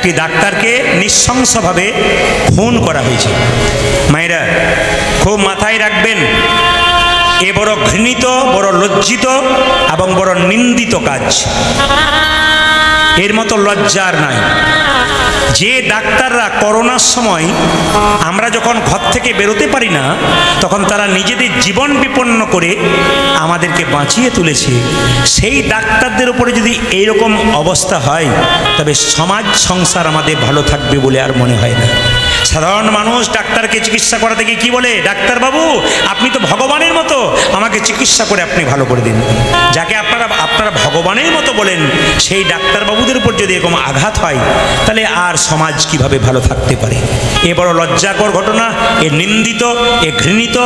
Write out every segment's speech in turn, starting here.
একটি ডাক্তারকে নৃশংসভাবে খুন করা হয়েছে। মায়েরা খুব মাথায় রাখবেন, এ বড় ঘৃণিত, বড় লজ্জিত এবং বড় নিন্দিত কাজ। এর মতো লজ্জার নাই। যে ডাক্তাররা করোনার সময় আমরা যখন ঘর থেকে বেরোতে পারি না, তখন তারা নিজেদের জীবন বিপন্ন করে আমাদেরকে বাঁচিয়ে তুলেছে, সেই ডাক্তারদের উপরে যদি এইরকম অবস্থা হয়, তবে সমাজ সংসার আমাদের ভালো থাকবে বলে আর মনে হয় না। সাধারণ মানুষ ডাক্তারকে চিকিৎসা করাতে গিয়ে কি বলে, ডাক্তারবাবু আপনি তো ভগবানের মতো, আমাকে চিকিৎসা করে আপনি ভালো করে দিন। যাকে আপনারা ভগবানের মতো বলেন, সেই ডাক্তারবাবুদের উপর যদি এরকম আঘাত হয়, তাহলে আর সমাজ কিভাবে ভালো থাকতে পারে? এ বড় লজ্জাকর ঘটনা, এ নিন্দিত, এ ঘৃণিত।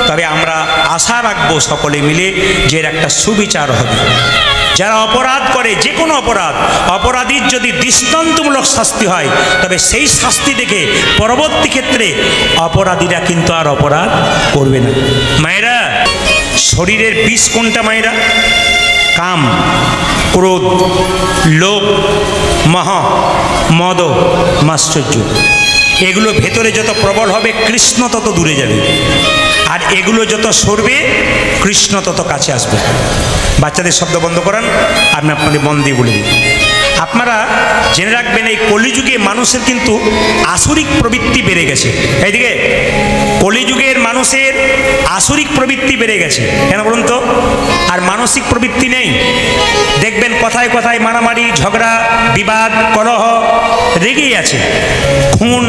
তবে আমরা আশা রাখবো সকলে মিলে যে এর একটা সুবিচার হবে। যারা অপরাধ করে, যে কোনো অপরাধীর যদি দৃষ্টান্তমূলক শাস্তি হয়, তবে সেই শাস্তি দেখে পরবর্তী ক্ষেত্রে অপরাধীরা কিন্তু আর অপরাধ করবে না। মায়েরা, শরীরের বিষ কোনটা মায়েরা? কাম, ক্রোধ, লোভ, মোহ, মদ, মাশ্চর্য। এগুলো ভেতরে যত প্রবল হবে, কৃষ্ণ তত দূরে যাবে, আর এগুলো যত সরবে, কৃষ্ণ তত কাছে আসবে। বাচ্চাদের শব্দ বন্ধ করান, আমি আপনাদের মন দিয়ে বলে দিই। আপনারা জেনে রাখবেন, এই কলিযুগে মানুষের কিন্তু আসরিক প্রবৃত্তি বেড়ে গেছে। এইদিকে কলিযুগের মানুষের আসরিক প্রবৃত্তি বেড়ে গেছে। কেন বলুন তো? আর মানসিক প্রবৃত্তি নেই। দেখবেন কথায় কথায় মারামারি, ঝগড়া, বিবাদ, কলহ লেগেই আছে। খুন,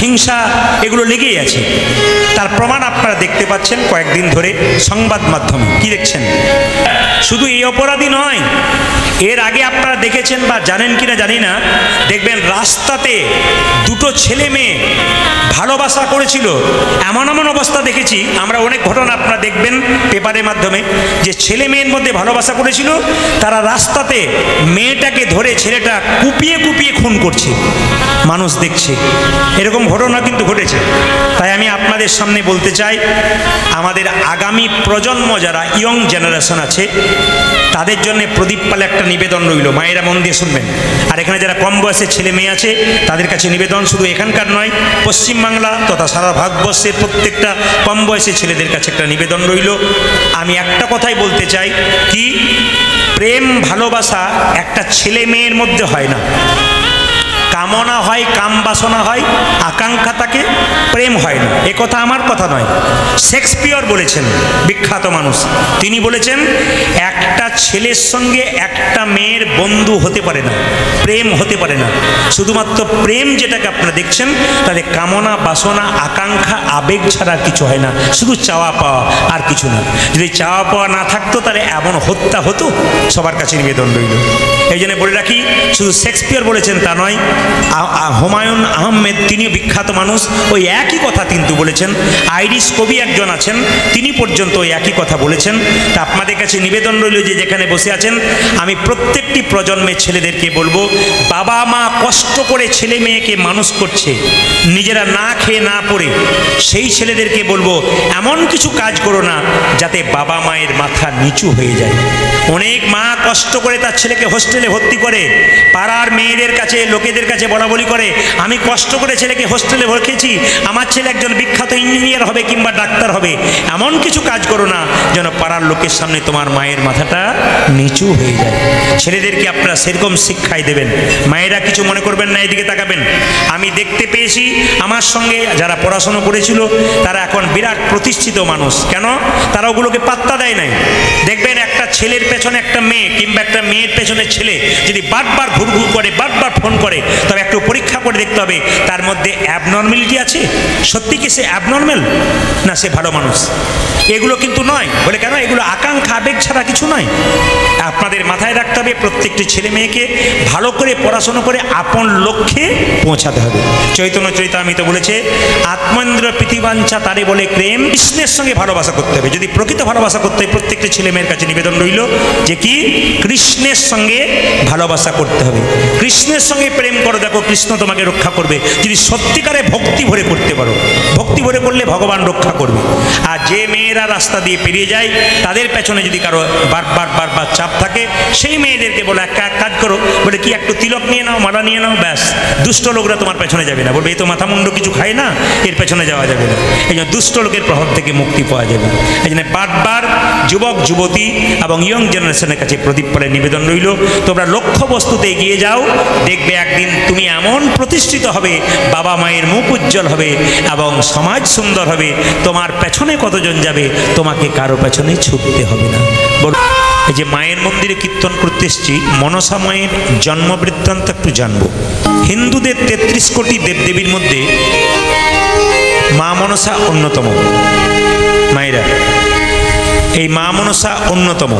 হিংসা, এগুলো লেগেই আছে। তার প্রমাণ আপনারা দেখতে পাচ্ছেন কয়েকদিন ধরে সংবাদ মাধ্যমে। কি দেখছেন? শুধু এই অপরাধী নয়, এর আগে আপনারা দেখেছেন বা জানেন কিনা জানি না, দেখবেন রাস্তাতে দুটো ছেলে মেয়ে ভালোবাসা করেছিল, এমন অবস্থা দেখেছি আমরা। অনেক ঘটনা আপনারা দেখবেন পেপারের মাধ্যমে, যে ছেলে মেয়ের মধ্যে ভালোবাসা করেছিল, তারা রাস্তাতে মেয়েটাকে ধরে ছেলেটা কুপিয়ে কুপিয়ে খুন করছে, মানুষ দেখছে। এরকম ঘটনা কিন্তু ঘটেছে। তাই আমি আপনাদের সামনে বলতে চাই, আমাদের আগামী প্রজন্ম যারা ইয়ং জেনারেশন আছে, তাদের জন্য প্রদীপ পালে একটা নিবেদন রইল। মায়েরা মন দিয়ে শুনবেন। আর এখানে যারা কম বয়সের ছেলে মেয়ে আছে, তাদের কাছে নিবেদন, শুধু এখানকার নয়, পশ্চিমবাংলা তথা সারা ভারতবর্ষের প্রত্যেকটা কম বয়সী ছেলেদের কাছে একটা নিবেদন রইল। আমি একটা কথাই বলতে চাই, কি প্রেম ভালোবাসা একটা ছেলে মেয়ের মধ্যে হয় না। কামনা হয়, কাম বাসনা হয়, আকাঙ্ক্ষা থাকে, প্রেম হয় না। এ কথা আমার কথা নয়, শেক্সপিয়র বলেছেন, বিখ্যাত মানুষ। তিনি বলেছেন, একটা ছেলের সঙ্গে একটা মেয়ের বন্ধু হতে পারে না, প্রেম হতে পারে না। শুধুমাত্র প্রেম যেটাকে আপনারা দেখছেন, তাদের কামনা বাসনা আকাঙ্ক্ষা আবেগ ছাড়া আর কিছু হয় না, শুধু চাওয়া পাওয়া, আর কিছু না। যদি চাওয়া পাওয়া না থাকতো, তাহলে এমন হত্যা হতো। সবার কাছে নিবেদন রইল। এই জন্য বলে রাখি, শুধু শেক্সপিয়র বলেছেন তা নয়, হুমায়ুন আহমেদ, তিনিও বিখ্যাত মানুষ, ওই একই কথা কিন্তু বলেছেন। আইরিশ কবি একজন আছেন, তিনি পর্যন্ত ওই একই কথা বলেছেন। তা আপনাদের কাছে নিবেদন রইল, যে যেখানে বসে আছেন, আমি প্রত্যেকটি প্রজন্মের ছেলেদেরকে বলবো, বাবা মা কষ্ট করে ছেলে মেয়েকে মানুষ করছে, নিজেরা না খেয়ে না পড়ে, সেই ছেলেদেরকে বলবো, এমন কিছু কাজ করো না যাতে বাবা মায়ের মাথা নিচু হয়ে যায়। অনেক মা কষ্ট করে তার ছেলেকে হোস্টেলে ভর্তি করে, পাড়ার মেয়েদের কাছে, লোকেদের কাছে বলা বলি করে, আমি কষ্ট করে ছেলেকে হোস্টেলে রেখেছি, আমার ছেলে একজন বিখ্যাত ইঞ্জিনিয়ার হবে কিংবা ডাক্তার হবে। এমন কিছু কাজ করো না যেন পাড়ার লোকের সামনে তোমার মায়ের মাথাটা নিচু হয়ে যায়। ছেলেদেরকে আপনারা সেরকম শিক্ষাই দেবেন। মায়েরা কিছু মনে করবেন না, এদিকে তাকাবেন। আমি দেখতে পেয়েছি, আমার সঙ্গে যারা পড়াশোনা করেছিল, তারা এখন বিরাট প্রতিষ্ঠিত মানুষ। কেন? তারা ওগুলোকে পাত্তা দেয় নাই। দেখবেন একটা ছেলের পেছনে একটা মেয়ে, কিংবা একটা মেয়ের পেছনে ছেলে যদি বারবার ঘুরঘুর করে, বারবার ফোন করে, তবে একটু পরীক্ষা করে দেখতে হবে তার মধ্যে অ্যাবনর্মালিটি আছে। সত্যি কি সে অ্যাবনর্মাল, না সে ভালো মানুষ? এগুলো কিন্তু নয়। বলে কেন? এগুলো আকাঙ্ক্ষা আবেগ ছাড়া কিছু নয়। আপনাদের মাথায় রাখতে হবে, প্রত্যেকটি ছেলে মেয়েকে ভালো করে পড়াশোনা করে আপন লক্ষ্যে পৌঁছাতে হবে। চৈতন্য চরিতামৃত বলেছে, আত্মেন্দ্র প্রীতিবাঞ্ছা তারে বলে প্রেম। কৃষ্ণের সঙ্গে ভালোবাসা করতে হবে। যদি প্রকৃত ভালোবাসা করতে হয়, প্রত্যেকটি ছেলে মেয়ের কাছে নিবেদন রইল যে কি কৃষ্ণের সঙ্গে ভালোবাসা করতে হবে। কৃষ্ণের সঙ্গে প্রেম করো, দেখো কৃষ্ণ তোমাকে রক্ষা করবে। যদি সত্যিকারে ভক্তি ভরে করতে পারো, ভক্তি ভরে করলে ভগবান রক্ষা করবে। আর যে মেয়ে মেয়েরা রাস্তা দিয়ে পেরিয়ে যায়, তাদের পেছনে যদি কারো বারবার চাপ থাকে, সেই মেয়েদেরকে বলে এক কাজ করো, বলে কি একটু তিলক নিয়ে নাও, মালা নিয়ে নাও, ব্যাস, দুষ্ট লোকরা তোমার পেছনে যাবে না। বলবে এই তো মাথা মুন্ড কিছু খায় না, এর পেছনে যাওয়া যাবে না। এই জন্য দুষ্ট লোকের প্রভাব থেকে মুক্তি পাওয়া যাবে। এই জন্য বারবার যুবক যুবতী এবং ইয়ং জেনারেশনের কাছে প্রদীপ পালের নিবেদন রইল, তোমরা লক্ষ্য বস্তুতে এগিয়ে যাও, দেখবে একদিন তুমি এমন প্রতিষ্ঠিত হবে, বাবা মায়ের মুখ উজ্জ্বল হবে এবং সমাজ সুন্দর হবে। তোমার পেছনে কতজন যাবে, তোমাকে কারো পেছনে ছুটতে হবে না। এই যে মায়ের মন্দিরে কীর্তন করতে এসেছি, মনসা মায়ের জন্ম বৃত্তান্ত একটু জানবো। হিন্দুদের 33 কোটি দেবদেবীর মধ্যে মা মনসা অন্যতম। মায়েরা, এই মা মনসা অন্যতম।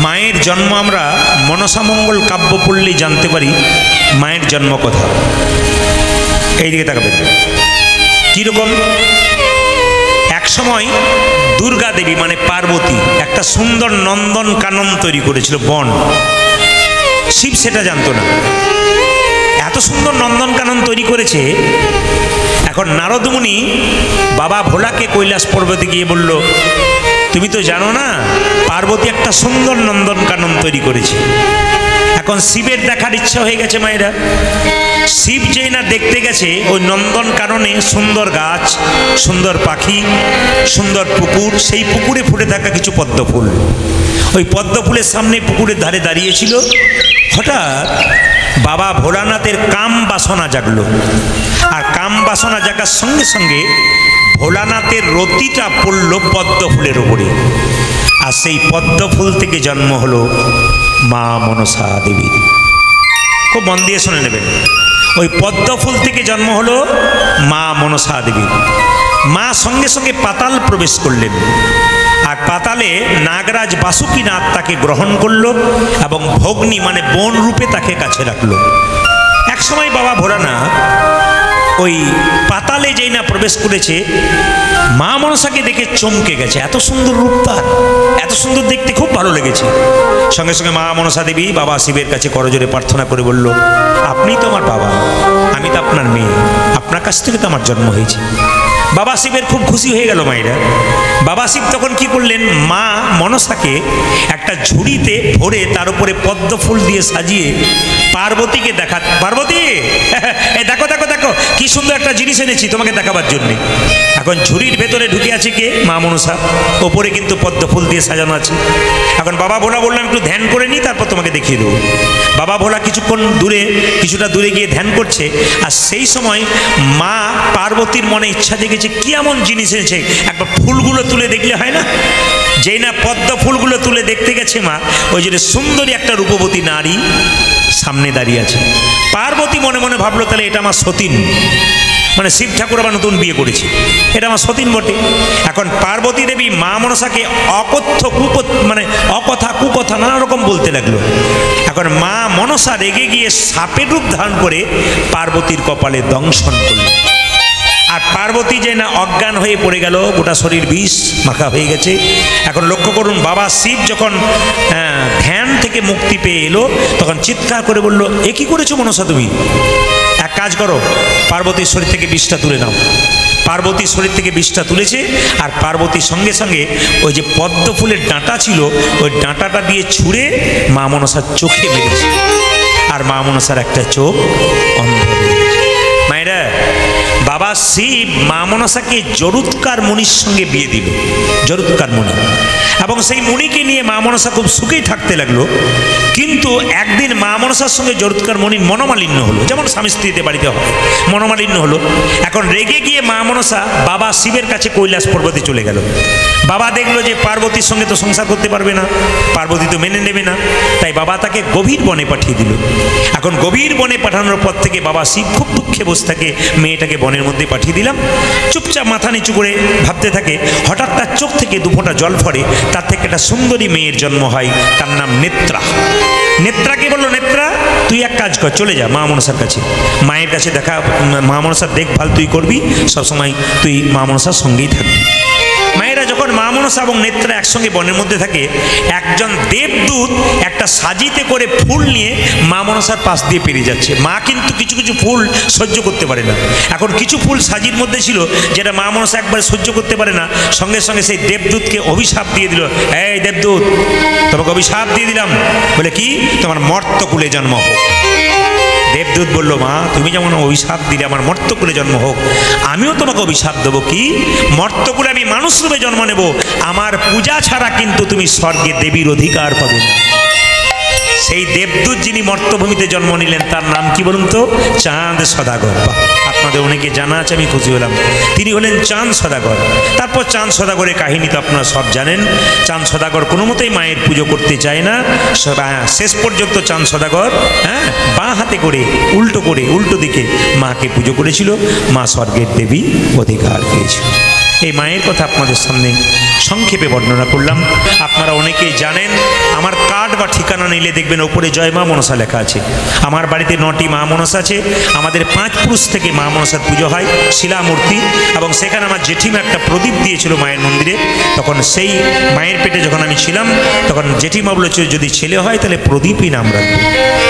মায়ের জন্ম আমরা মনসামঙ্গল কাব্য পড়লেই জানতে পারি মায়ের জন্ম কথা। এইদিকে তাকাবেন কীরকম। এক সময় দুর্গা দেবী মানে পার্বতী একটা সুন্দর নন্দন কানন তৈরি করেছিল, বন। শিব সেটা জানতো না, এত সুন্দর নন্দন কানন তৈরি করেছে। এখন নারদ মুনি বাবা ভোলাকে কৈলাস পর্বতে গিয়ে বলল, তুমি তো জানো না পার্বতী একটা সুন্দর নন্দন কানন তৈরি করেছে। এখন শিবের দেখার ইচ্ছা হয়ে গেছে মায়েরা। শিব যেই না দেখতে গেছে ওই নন্দন কাননে সুন্দর গাছ, সুন্দর পাখি, সুন্দর পুকুর, সেই পুকুরে ফুটে থাকা কিছু পদ্ম ফুল। ওই পদ্ম ফুলের সামনে পুকুরের ধারে দাঁড়িয়েছিল। হঠাৎ বাবা ভোলানাথের কাম বাসনা জাগলো, আর কাম বাসনা জাগার সঙ্গে সঙ্গে ভোলানাথের রতিটা পড়ল পদ্ম ফুলের ওপরে, আর সেই পদ্ম ফুল থেকে জন্ম হলো মা মনসা দেবীর। খুব মন দিয়ে শুনে নেবেন, ওই পদ্ম ফুল থেকে জন্ম হলো মা মনসা দেবীর। মা সঙ্গে সঙ্গে পাতাল প্রবেশ করলেন, আর পাতালে নাগরাজ বাসুকীনাথ তাকে গ্রহণ করলো এবং ভগ্নী মানে বোন রূপে তাকে কাছে রাখলো। এক সময় বাবা ভোলানাথ ওই পাতালে যেই না প্রবেশ করেছে, মা মনসাকে দেখে চমকে গেছে। এত সুন্দর রূপ তার, এত সুন্দর দেখতে, খুব ভালো লেগেছে। সঙ্গে সঙ্গে মা মনসা দেবী বাবা শিবের কাছে করজোরে প্রার্থনা করে বলল, আপনি তো আমার বাবা, আমি তো আপনার মেয়ে, আপনার কাছ থেকে তো আমার জন্ম হয়েছে। বাবা শিবের খুব খুশি হয়ে গেল মায়েরা। বাবা শিব তখন কি করলেন, মা মনসাকে একটা ঝুড়িতে ভরে তার উপরে পদ্ম ফুল দিয়ে সাজিয়ে পার্বতীকে পার্বতী দেখো দেখো দেখো কি সুন্দর একটা জিনিস এনেছি তোমাকে দেখাবার জন্যে। এখন ঝুড়ির ভেতরে ঢুকে আছে কে, মা মনসা, ওপরে কিন্তু পদ্ম ফুল দিয়ে সাজানো আছে। এখন বাবা ভোলা বললাম একটু ধ্যান করে নিই, তারপর তোমাকে দেখিয়ে দেবো। বাবা ভোলা কিছুটা দূরে গিয়ে ধ্যান করছে, আর সেই সময় মা পার্বতীর মনে ইচ্ছা জেগেছে কি এমন জিনিস এনেছে, একবার ফুলগুলো তুলে দেখলে হয় না। যেই না পদ্ম ফুলগুলো তুলে দেখতে গেছে মা, ওই জন্য সুন্দরী একটা রূপবতী নারী সামনে দাঁড়িয়ে আছে। পার্বতী মনে মনে ভাবলো তাহলে এটা আমার সতীন, মানে শিব ঠাকুর আবার নতুন বিয়ে করেছে, এটা আমার সতীন বটে। এখন পার্বতী দেবী মা মনসাকে অকথা কুকথা নানা রকম বলতে লাগলো। এখন মা মনসা রেগে গিয়ে সাপের রূপ ধারণ করে পার্বতীর কপালে দংশন করল। আর পার্বতী যে না অজ্ঞান হয়ে পড়ে গেল, গোটা শরীর বিষ মাখা হয়ে গেছে। এখন লক্ষ্য করুন, বাবা শিব যখন ধ্যান থেকে মুক্তি পেয়ে এলো, তখন চিৎকার করে বলল, এ কি করেছো মনসা তুমি? এক কাজ করো, পার্বতীর শরীর থেকে বিষটা তুলে নাও। পার্বতীর শরীর থেকে বিষটা তুলেছে, আর পার্বতীর সঙ্গে সঙ্গে ওই যে পদ্ম ফুলের ডাঁটা ছিল, ওই ডাঁটাটা দিয়ে ছুঁড়ে মা মনসার চোখে মেরেছে, আর মা মনসার একটা চোখ অন্ধ হয়ে গেছে। মায়েরা, বাবা শিব মা মনসাকে জরুৎকার মুনির সঙ্গে বিয়ে দিল, জরুৎকার মুনি, এবং সেই মুনিকে নিয়ে মা মনসা খুব সুখেই থাকতে লাগলো। কিন্তু একদিন মা মনসার সঙ্গে জরুৎকার মুনির মনোমালিন্য হলো, যেমন স্বামী স্ত্রীতে বাড়িতে হয়, মনোমালিন্য হলো। এখন রেগে গিয়ে মা মনসা বাবা শিবের কাছে কৈলাস পর্বতে চলে গেল। বাবা দেখলো যে পার্বতীর সঙ্গে তো সংসার করতে পারবে না, পার্বতী তো মেনে নেবে না, তাই বাবা তাকে গভীর বনে পাঠিয়ে দিল। এখন গভীর বনে পাঠানোর পর থেকে বাবা শিব খুব দুঃখে বসে থাকে, মেয়েটাকে বনের মধ্যে পাঠিয়ে দিলাম। চুপচাপ মাথা নিচু করে ভাবতে থাকে। হঠাৎ তার চোখ থেকে দুফোঁটা জল পড়ে, তার থেকে একটা সুন্দরী মেয়ের জন্ম হয়, তার নাম নেত্রা। নেত্রাকে বললো, নেত্রা তুই এক কাজ কর, চলে যা মা মনসার কাছে, মায়ের কাছে দেখা, মা মনসার দেখভাল তুই করবি, সবসময় তুই মা মনসার সঙ্গেই থাকবি। মায়েরা যখন মা মনসা এবং নেত্রা একসঙ্গে বনের মধ্যে থাকে, একজন দেবদূত একটা সাজিতে করে ফুল নিয়ে মা মনসার পাশ দিয়ে পেরিয়ে যাচ্ছে। মা কিন্তু কিছু কিছু ফুল সহ্য করতে পারে না। এখন কিছু ফুল সাজির মধ্যে ছিল যেটা মা মনসা একবারে সহ্য করতে পারে না, সঙ্গে সঙ্গে সেই দেবদূতকে অভিশাপ দিয়ে দিল, এই দেবদূত তোমাকে অভিশাপ দিয়ে দিলাম, বলে কি তোমার মর্তকুলে জন্ম হোক। দেবদূত বলল, মা তুমি যেমন অভিশাপ দিলে আমার মর্তকুলে জন্ম হোক, আমিও তোমাকে অভিশাপ দেবো, কি মর্তকুলে আমি মানুষ রূপে জন্ম নেব, আমার পূজা ছাড়া কিন্তু তুমি স্বর্গে দেবীর অধিকার পাবে না। সেই দেবদূত যিনি মর্তভূমিতে জন্ম নিলেন তার নাম কি বলুন তো? চাঁদ সদাগর। আপনাদের অনেকে জানা আছে, আমি খুশি হলাম। তিনি হলেন চাঁদ সদাগর। তারপর চাঁদ সদাগরের কাহিনী তো আপনারা সব জানেন। চাঁদ সদাগর কোনো মতেই মায়ের পুজো করতে চায় না। শেষ পর্যন্ত চাঁদ সদাগর বাঁ হাতে করে উল্টো দিকে মাকে পুজো করেছিল। মা স্বর্গের দেবী অধিকার পেয়েছিল। এই মায়ের কথা আপনাদের সামনে সংক্ষেপে বর্ণনা করলাম। আপনারা অনেকেই জানেন, আমার কার্ড বা ঠিকানা নিলে দেখবেন ওপরে জয় মা মনসা লেখা আছে। আমার বাড়িতে 9টি মা মনসা আছে। আমাদের 5 পুরুষ থেকে মা মনসার পুজো হয়, শিলামূর্তি। এবং সেখানে আমার জেঠিমা একটা প্রদীপ দিয়েছিল মায়ের মন্দিরে। তখন সেই মায়ের পেটে যখন আমি ছিলাম, তখন জেঠিমা বলেছিল যদি ছেলে হয় তাহলে প্রদীপই নাম রাখবে।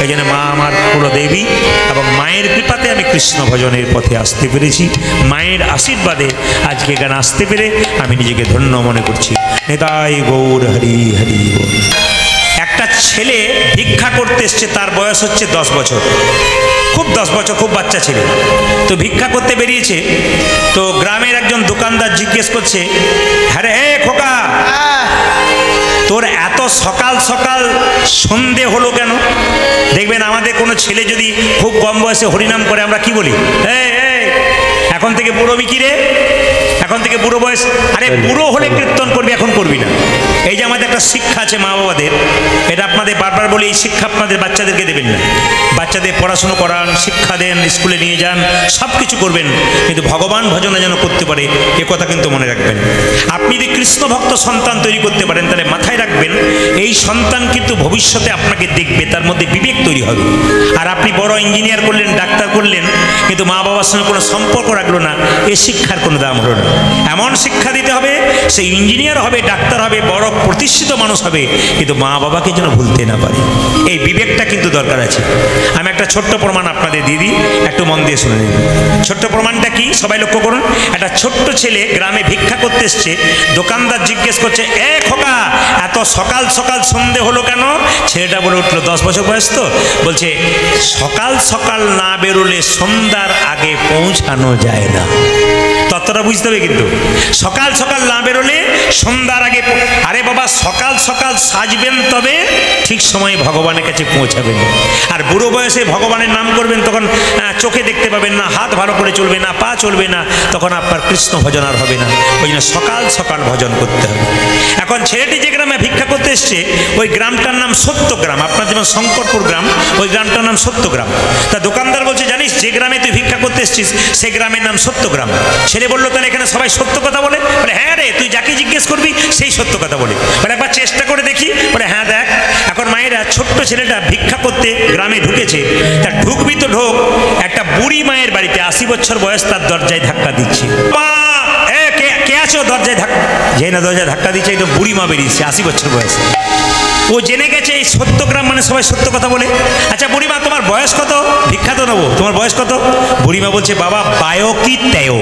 এই জন্য মা আমার কুলদেবী, এবং মায়ের কৃপাতে আমি কৃষ্ণ ভজনের পথে আসতে পেরেছি। মায়ের আশীর্বাদে আজকে এখানে আসতে পেরে আমি নিজেকে ধন্য মনে করছি। নেতাই গৌর হরি হরি বল। একটা ছেলে ভিক্ষা করতে এসছে, তার বয়স হচ্ছে 10 বছর, খুব 10 বছর, খুব বাচ্চা ছেলে। তো ভিক্ষা করতে বেরিয়েছে। তো গ্রামের একজন দোকানদার জিজ্ঞেস করছে, হ্যাঁ রে খোকা, তোর এত সকাল সকাল সন্ধে হলো কেন? দেখবেন আমাদের কোনো ছেলে যদি খুব কম বয়সে হরিনাম করে আমরা কি বলি? এখন থেকে বুড়ো বিকি রে, এখন থেকে বুড়ো বয়স। আরে বুড়ো হলে কীর্তন করবি, এখন করবি না। এই যে আমাদের একটা শিক্ষা আছে মা বাবাদের, এটা আপনাদের বারবার বলি, এই শিক্ষা আপনাদের বাচ্চাদেরকে দেবেন না। বাচ্চাদের পড়াশুনো করান, শিক্ষা দেন, স্কুলে নিয়ে যান, সব কিছু করবেন, কিন্তু ভগবান ভজনা যেন করতে পারে এ কথা কিন্তু মনে রাখবেন। আপনি যদি কৃষ্ণ ভক্ত সন্তান তৈরি করতে পারেন তাহলে মাথায় রাখবেন এই সন্তান কিন্তু ভবিষ্যতে আপনাকে দেখবে, তার মধ্যে বিবেক তৈরি হবে। আর আপনি বড় ইঞ্জিনিয়ার করলেন, ডাক্তার করলেন, কিন্তু মা বাবার সঙ্গে কোনো সম্পর্ক রাখলো না, এই শিক্ষার কোনো দাম হলো না। এমন শিক্ষা দিতে হবে সে ইঞ্জিনিয়ার হবে, ডাক্তার হবে, বড় প্রতিষ্ঠিত মানুষ হবে, কিন্তু মা বাবাকে যেন ভুলতে না পারে। এই বিবেকটা কিন্তু দরকার আছে। আমি একটা ছোট্ট প্রমাণ আপনাদের দিয়ে দিই, একটু মন দিয়ে শুনে নিন। ছোট্ট প্রমাণটা কি সবাই লক্ষ্য করুন। একটা ছোট্ট ছেলে গ্রামে ভিক্ষা করতে এসছে। দোকানদার জিজ্ঞেস করছে, এ খোকা, এত সকাল সকাল সন্ধে হলো কেন? ছেলেটা বলে উঠলো, 10 বছর বয়স তো, বলছে সকাল সকাল না বেরোলে সন্ধ্যার আগে পৌঁছানো যায় না। ততটা বুঝতে হবে কিন্তু, সকাল সকাল না বেরোলে সন্ধ্যার আগে। আরে বাবা, সকাল সকাল সাজবেন তবে ঠিক সময়ে ভগবানের কাছে পৌঁছাবেন। আর বুড়ো বয়সে ভগবানের নাম করবেন, তখন চোখে দেখতে পাবেন না, হাত ভালো করে চলবে না, পা চলবে না, তখন আপনার কৃষ্ণ ভজন আর হবে না। ওই জন্য সকাল সকাল ভজন করতে হবে। এখন ছেলেটি যে গ্রামে ভিক্ষা করতে এসছে, ওই গ্রামটার নাম সত্যগ্রাম। আপনার যেমন শঙ্করপুর গ্রাম, ওই গ্রামটার নাম সত্যগ্রাম। তা দোকানদার বলছে, জানিস যে গ্রামে তুই ভিক্ষা করতে এসছিস সেই গ্রামের নাম সত্যগ্রাম। ছেলে বললো, তাহলে এখানে সবাই সত্য কথা বলে? বলে হ্যাঁ রে, তুই যাকে জিজ্ঞেস করবি সেই সত্য কথা বলে। বলে একবার চেষ্টা করে দেখি। বলে হ্যাঁ দেখ। এখন মায়েরা, ছোট্ট ছেলেটা ভিক্ষা করতে গ্রামে ঢুকেছে, তা ঢুকবি তো ঢোক, একটা বুড়ি মায়ের বাড়িতে 80 বছর বয়স, তার দরজায় ধাক্কা দিচ্ছে। মা, কে আছো? দরজায় ধাক্কা, যে না দরজায় ধাক্কা দিচ্ছে, এটা বুড়ি মা বেরিয়েছে 80 বছর বয়স। ও জেনে গেছে এই সত্যগ্রাম মানে সবাই সত্য কথা বলে। আচ্ছা বুড়িমা, তোমার বয়স কত? ভিক্ষা তো নেবো, তোমার বয়স কত? বুড়িমা বলছে, বাবা বায়ো কি তেও,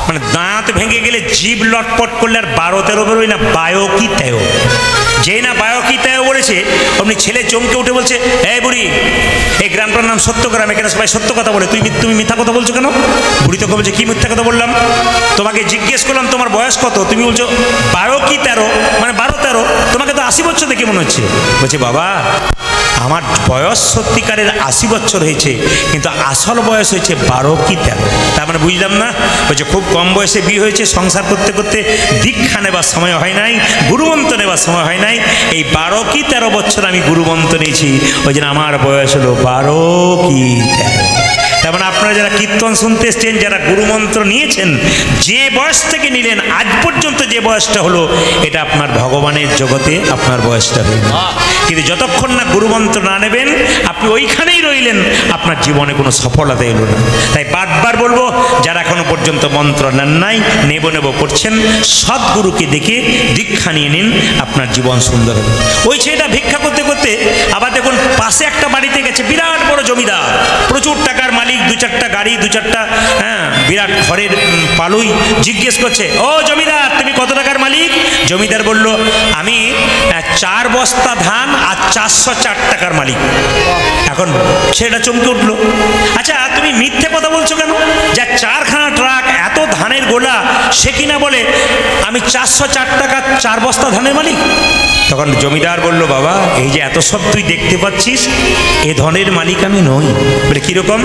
মানে দাঁত ভেঙে গেলে জিভ লটপট করলে আর 12-13 বেরোয় না, বায়ো কি তেও। যেই না বায়ো কি তেও বলেছে, অমনি ছেলে চমকে উঠে বলছে, এই বুড়ি, এই গ্রামটার নাম সত্যগ্রাম, এখানে সবাই সত্য কথা বলে, তুমি মিথ্যা কথা বলছো কেন? বুড়ি তোকে বলছে, কি মিথ্যা কথা বললাম? তোমাকে জিজ্ঞেস করলাম তোমার বয়স কত, তুমি বলছো বায়ো কি 13, মানে 12-13, তোমাকে তো 80 বছর দেখে মনে হচ্ছে। বলছে, বাবা আমার বয়স সত্যিকারের 80 বছর হয়েছে, কিন্তু আসল বয়স হয়েছে 12 কি 13। তার মানে বুঝলাম না। বলছে, খুব কম বয়সে বিয়ে হয়েছে, সংসার করতে করতে দীক্ষা নেবার সময় হয় নাই, গুরুমন্ত্র নেবার সময় হয় নাই, এই 12 কি 13 বছর আমি গুরুমন্ত্র নিয়েছি, ওই জন্য আমার বয়স হলো 12 কি 13। তেমন আপনারা যারা কীর্তন শুনতে এসছেন, যারা গুরুমন্ত্র নিয়েছেন, যে বয়স থেকে নিলেন আজ পর্যন্ত যে বয়সটা হলো, এটা আপনার ভগবানের জগতে আপনার বয়সটা হল। কিন্তু যতক্ষণ না গুরুমন্ত্র না নেবেন, আপনি ওইখানেই রইলেন, আপনার জীবনে কোনো সফলতা এলো না। তাই বারবার বলবো, যারা এখনো পর্যন্ত মন্ত্র নেন নাই, নেব করছেন, সদ্গুরুকে দেখে দীক্ষা নিয়ে নিন, আপনার জীবন সুন্দর হবে। ওই ছেলেটা ভিক্ষা করতে করতে আবার দেখুন পাশে একটা বাড়িতে গেছে, বিরাট বড় জমিদার, প্রচুর টাকার মালিক, 2-4টা গাড়ি, 2-4টা বিরাট ঘরের পালুই। জিজ্ঞেস করছে, ও জমিদার, তুমি কত টাকার মালিক? জমিদার বলল, আমি 4 বস্তা ধান আর 404 টাকার মালিক। এখন ছেলেটা চমকে উঠলো, আচ্ছা তুমি মিথ্যে কথা বলছো কেন? যা 4খানা ট্রাক, এত ধানের গোলা, সে কিনা বলে আমি 404 টাকা 4 বস্তা ধানের মালিক। তখন জমিদার বলল, বাবা, এই যে এত সব তুই দেখতে পাচ্ছিস, এ ধনের মালিক আমি নই। বলে কীরকম?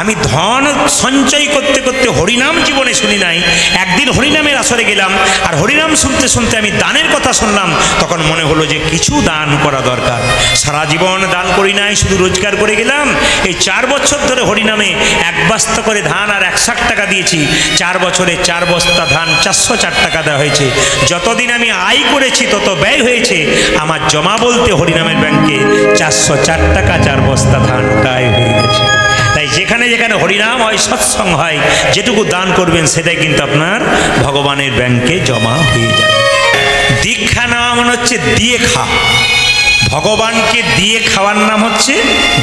আমি ধন সঞ্চয় করতে করতে হরিনাম জীবনে শুনি নাই। একদিন হরিনামের আসরে গেলাম, আর হরিনাম শুনতে শুনতে আমি দানের কথা শুনলাম। তখন মনে হলো যে কিছু দান করা দরকার। সারা জীবন দান করি নাই, শুধু রোজগার করে গেলাম। এই 4 বছর ধরে হরিনামে 1 বস্তা করে ধান আর 160 টাকা দিয়েছি। 4 বছরে 4 বস্তা ধান 404 টাকা দেওয়া হয়েছে। যতদিন আমি আয় করেছি তত ব্যয় হয়েছে। আমার জমা বলতে হরিনামের ব্যাংকে 404 টাকা 4 বস্তা ধান তাই হয়ে গেছে। তাই যেখানে যেখানে হরিনাম হয়, সৎসঙ্গ হয়, যেটুকু দান করবেন সেটাই কিন্তু আপনার ভগবানের ব্যাংকে জমা হয়ে যাবে। দীক্ষা নেওয়া মানে হচ্ছে দিয়ে খাওয়া। ভগবানকে দিয়ে খাওয়ার নাম হচ্ছে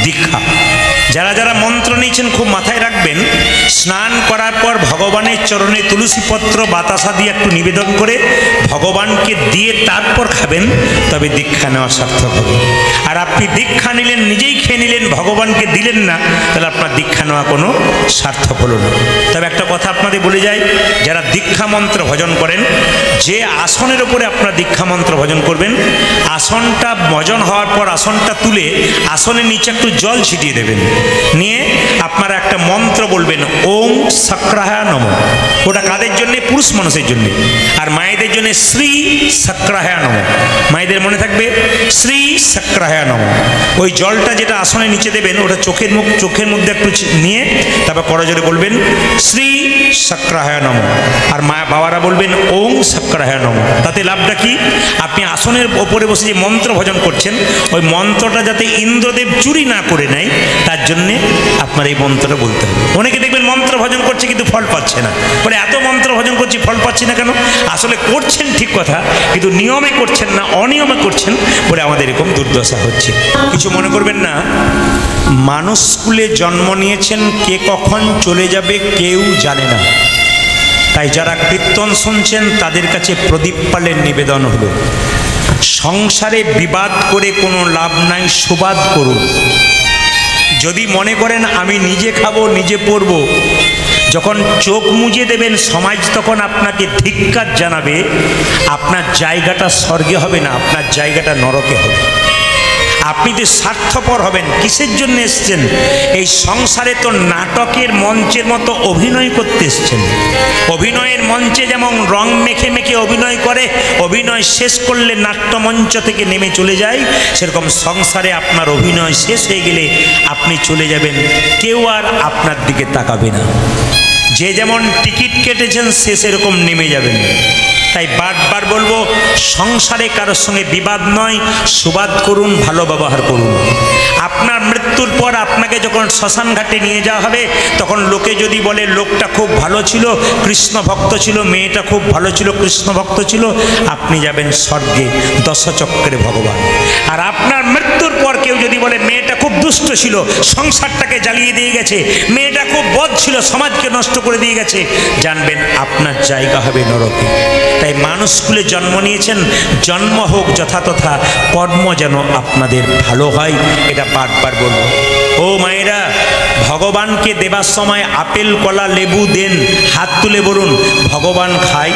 দীক্ষা। যারা যারা মন্ত্র নিয়েছেন খুব মাথায় রাখবেন, স্নান করার পর ভগবানের চরণে তুলসী পত্র বাতাসা দিয়ে একটু নিবেদন করে ভগবানকে দিয়ে তারপর খাবেন, তবে দীক্ষা নেওয়া সার্থক হবে। আর আপনি দীক্ষা নিলেন, নিজেই খেয়ে নিলেন, ভগবানকে দিলেন না, তাহলে আপনার দীক্ষা নেওয়া কোনো সার্থক হলো না। তবে একটা কথা আপনাদের বলে যাই, যারা দীক্ষা মন্ত্র ভজন করেন, যে আসনের ওপরে আপনারা দীক্ষা মন্ত্র ভজন করবেন, আসনটা ভজন হওয়ার পর আসনটা তুলে আসনের নিচে একটু জল ছিটিয়ে দেবেন। নিয়ে আপনারা একটা মন্ত্র বলবেন, ওম সক্রাহা নমঃ। ওটা কাদের জন্য? পুরুষ মানুষের জন্য। আর মায়েদের জন্য শ্রী সক্রাহা নমঃ। মায়েদের মনে থাকবে, শ্রী সক্রাহা নমঃ। ওই জলটা যেটা আসনের নিচে দেবেন, ওটা চোখের মধ্যে একটু নিয়ে তারপর করজোরে বলবেন শ্রী সক্রাহা নমঃ। আর মা বাবারা বলবেন ওম সক্রাহা নমঃ। তাতে লাভটা কি? আপনি আসনের ওপরে বসে যে মন্ত্র ভজন করছেন, ওই মন্ত্রটা যাতে ইন্দ্রদেব চুরি না করে নেয়, তার জন্যে আপনার এই মন্ত্রটা বলতে হবে। অনেকে দেখবেন মন্ত্র ভজন করছে কিন্তু ফল পাচ্ছে না, বলে এত মন্ত্র ভজন করছি ফল পাচ্ছি না কেন? আসলে করছেন ঠিক কথা, কিন্তু নিয়মে করছেন না, অনিয়মে করছেন বলে আমাদের এরকম দুর্দশা হচ্ছে। কিছু মনে করবেন না, মানুষ স্কুলে জন্ম নিয়েছেন, কে কখন চলে যাবে কেউ জানে না। তাই যারা কীর্তন শুনছেন তাদের কাছে প্রদীপ পালের নিবেদন হলো, সংসারে বিবাদ করে কোনো লাভ নাই, সুবাদ করুন। যদি মনে করেন আমি নিজে খাবো নিজে পড়ব, যখন চোখ মুজে দেবেন সমাজ তখন আপনাকে ধিক্কার জানাবে। আপনার জায়গাটা স্বর্গে হবে না, আপনার জায়গাটা নরকে হবে। আপনি যে স্বার্থপর হবেন, কিসের জন্য এসছেন? এই সংসারে তো নাটকের মঞ্চের মতো অভিনয় করতে এসছেন। অভিনয়ের মঞ্চে যেমন রং মেখে মেখে অভিনয় করে, অভিনয় শেষ করলে নাট্যমঞ্চ থেকে নেমে চলে যায়, সেরকম সংসারে আপনার অভিনয় শেষ হয়ে গেলে আপনি চলে যাবেন, কেউ আর আপনার দিকে তাকাবে না। যে যেমন টিকিট কেটেছেন সে সেরকম নেমে যাবেন। তাই বারবার বলবো, সংসারে কারোর সঙ্গে বিবাদ নয়, সুবাদ করুন, ভালো ব্যবহার করুন। আপনার মৃত্যুর পর আপনাকে যখন শ্মশান ঘাটে নিয়ে যাওয়া হবে, তখন লোকে যদি বলে লোকটা খুব ভালো ছিল, কৃষ্ণ ভক্ত ছিল, মেয়েটা খুব ভালো ছিল, কৃষ্ণ ভক্ত ছিল, আপনি যাবেন স্বর্গে, দশচক্রে ভগবান। আর আপনার মৃত্যুর পর কেউ যদি বলে মেয়েটা খুব দুষ্ট ছিল, সংসারটাকে জ্বালিয়ে দিয়ে গেছে, মেয়েটা খুব বদ ছিল, সমাজকে নষ্ট করে দিয়ে গেছে, জানবেন আপনার জায়গা হবে নরকে। তাই মানুষ স্কুলে জন্ম নিয়েছেন, জন্ম হোক যথাতথা, কর্ম যেন আপনাদের ভালো হয়, এটা বারবার বলবো। ও মায়েরা, ভগবানকে দেবার সময় আপেল কলা লেবু দেন, হাত তুলে বলুন ভগবান খায়?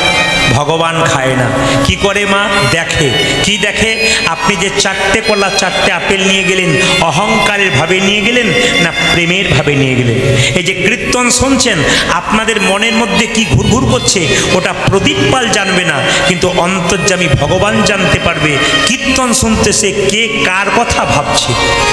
ভগবান খায় না। কি করে মা? দেখে। কি দেখে? আপনি যে 4টে কলা 4টে আপেল নিয়ে গেলেন, অহংকারের ভাবে নিয়ে গেলেন না প্রেমের ভাবে নিয়ে গেলেন? এই যে কীর্তন শুনছেন, আপনাদের মনের মধ্যে কি ঘুরঘুর করছে ওটা প্রদীপ পাল জানবে না, কিন্তু অন্তর্যামী ভগবান জানতে পারবে। কীর্তন শুনতে সে কে কার কথা ভাবছে।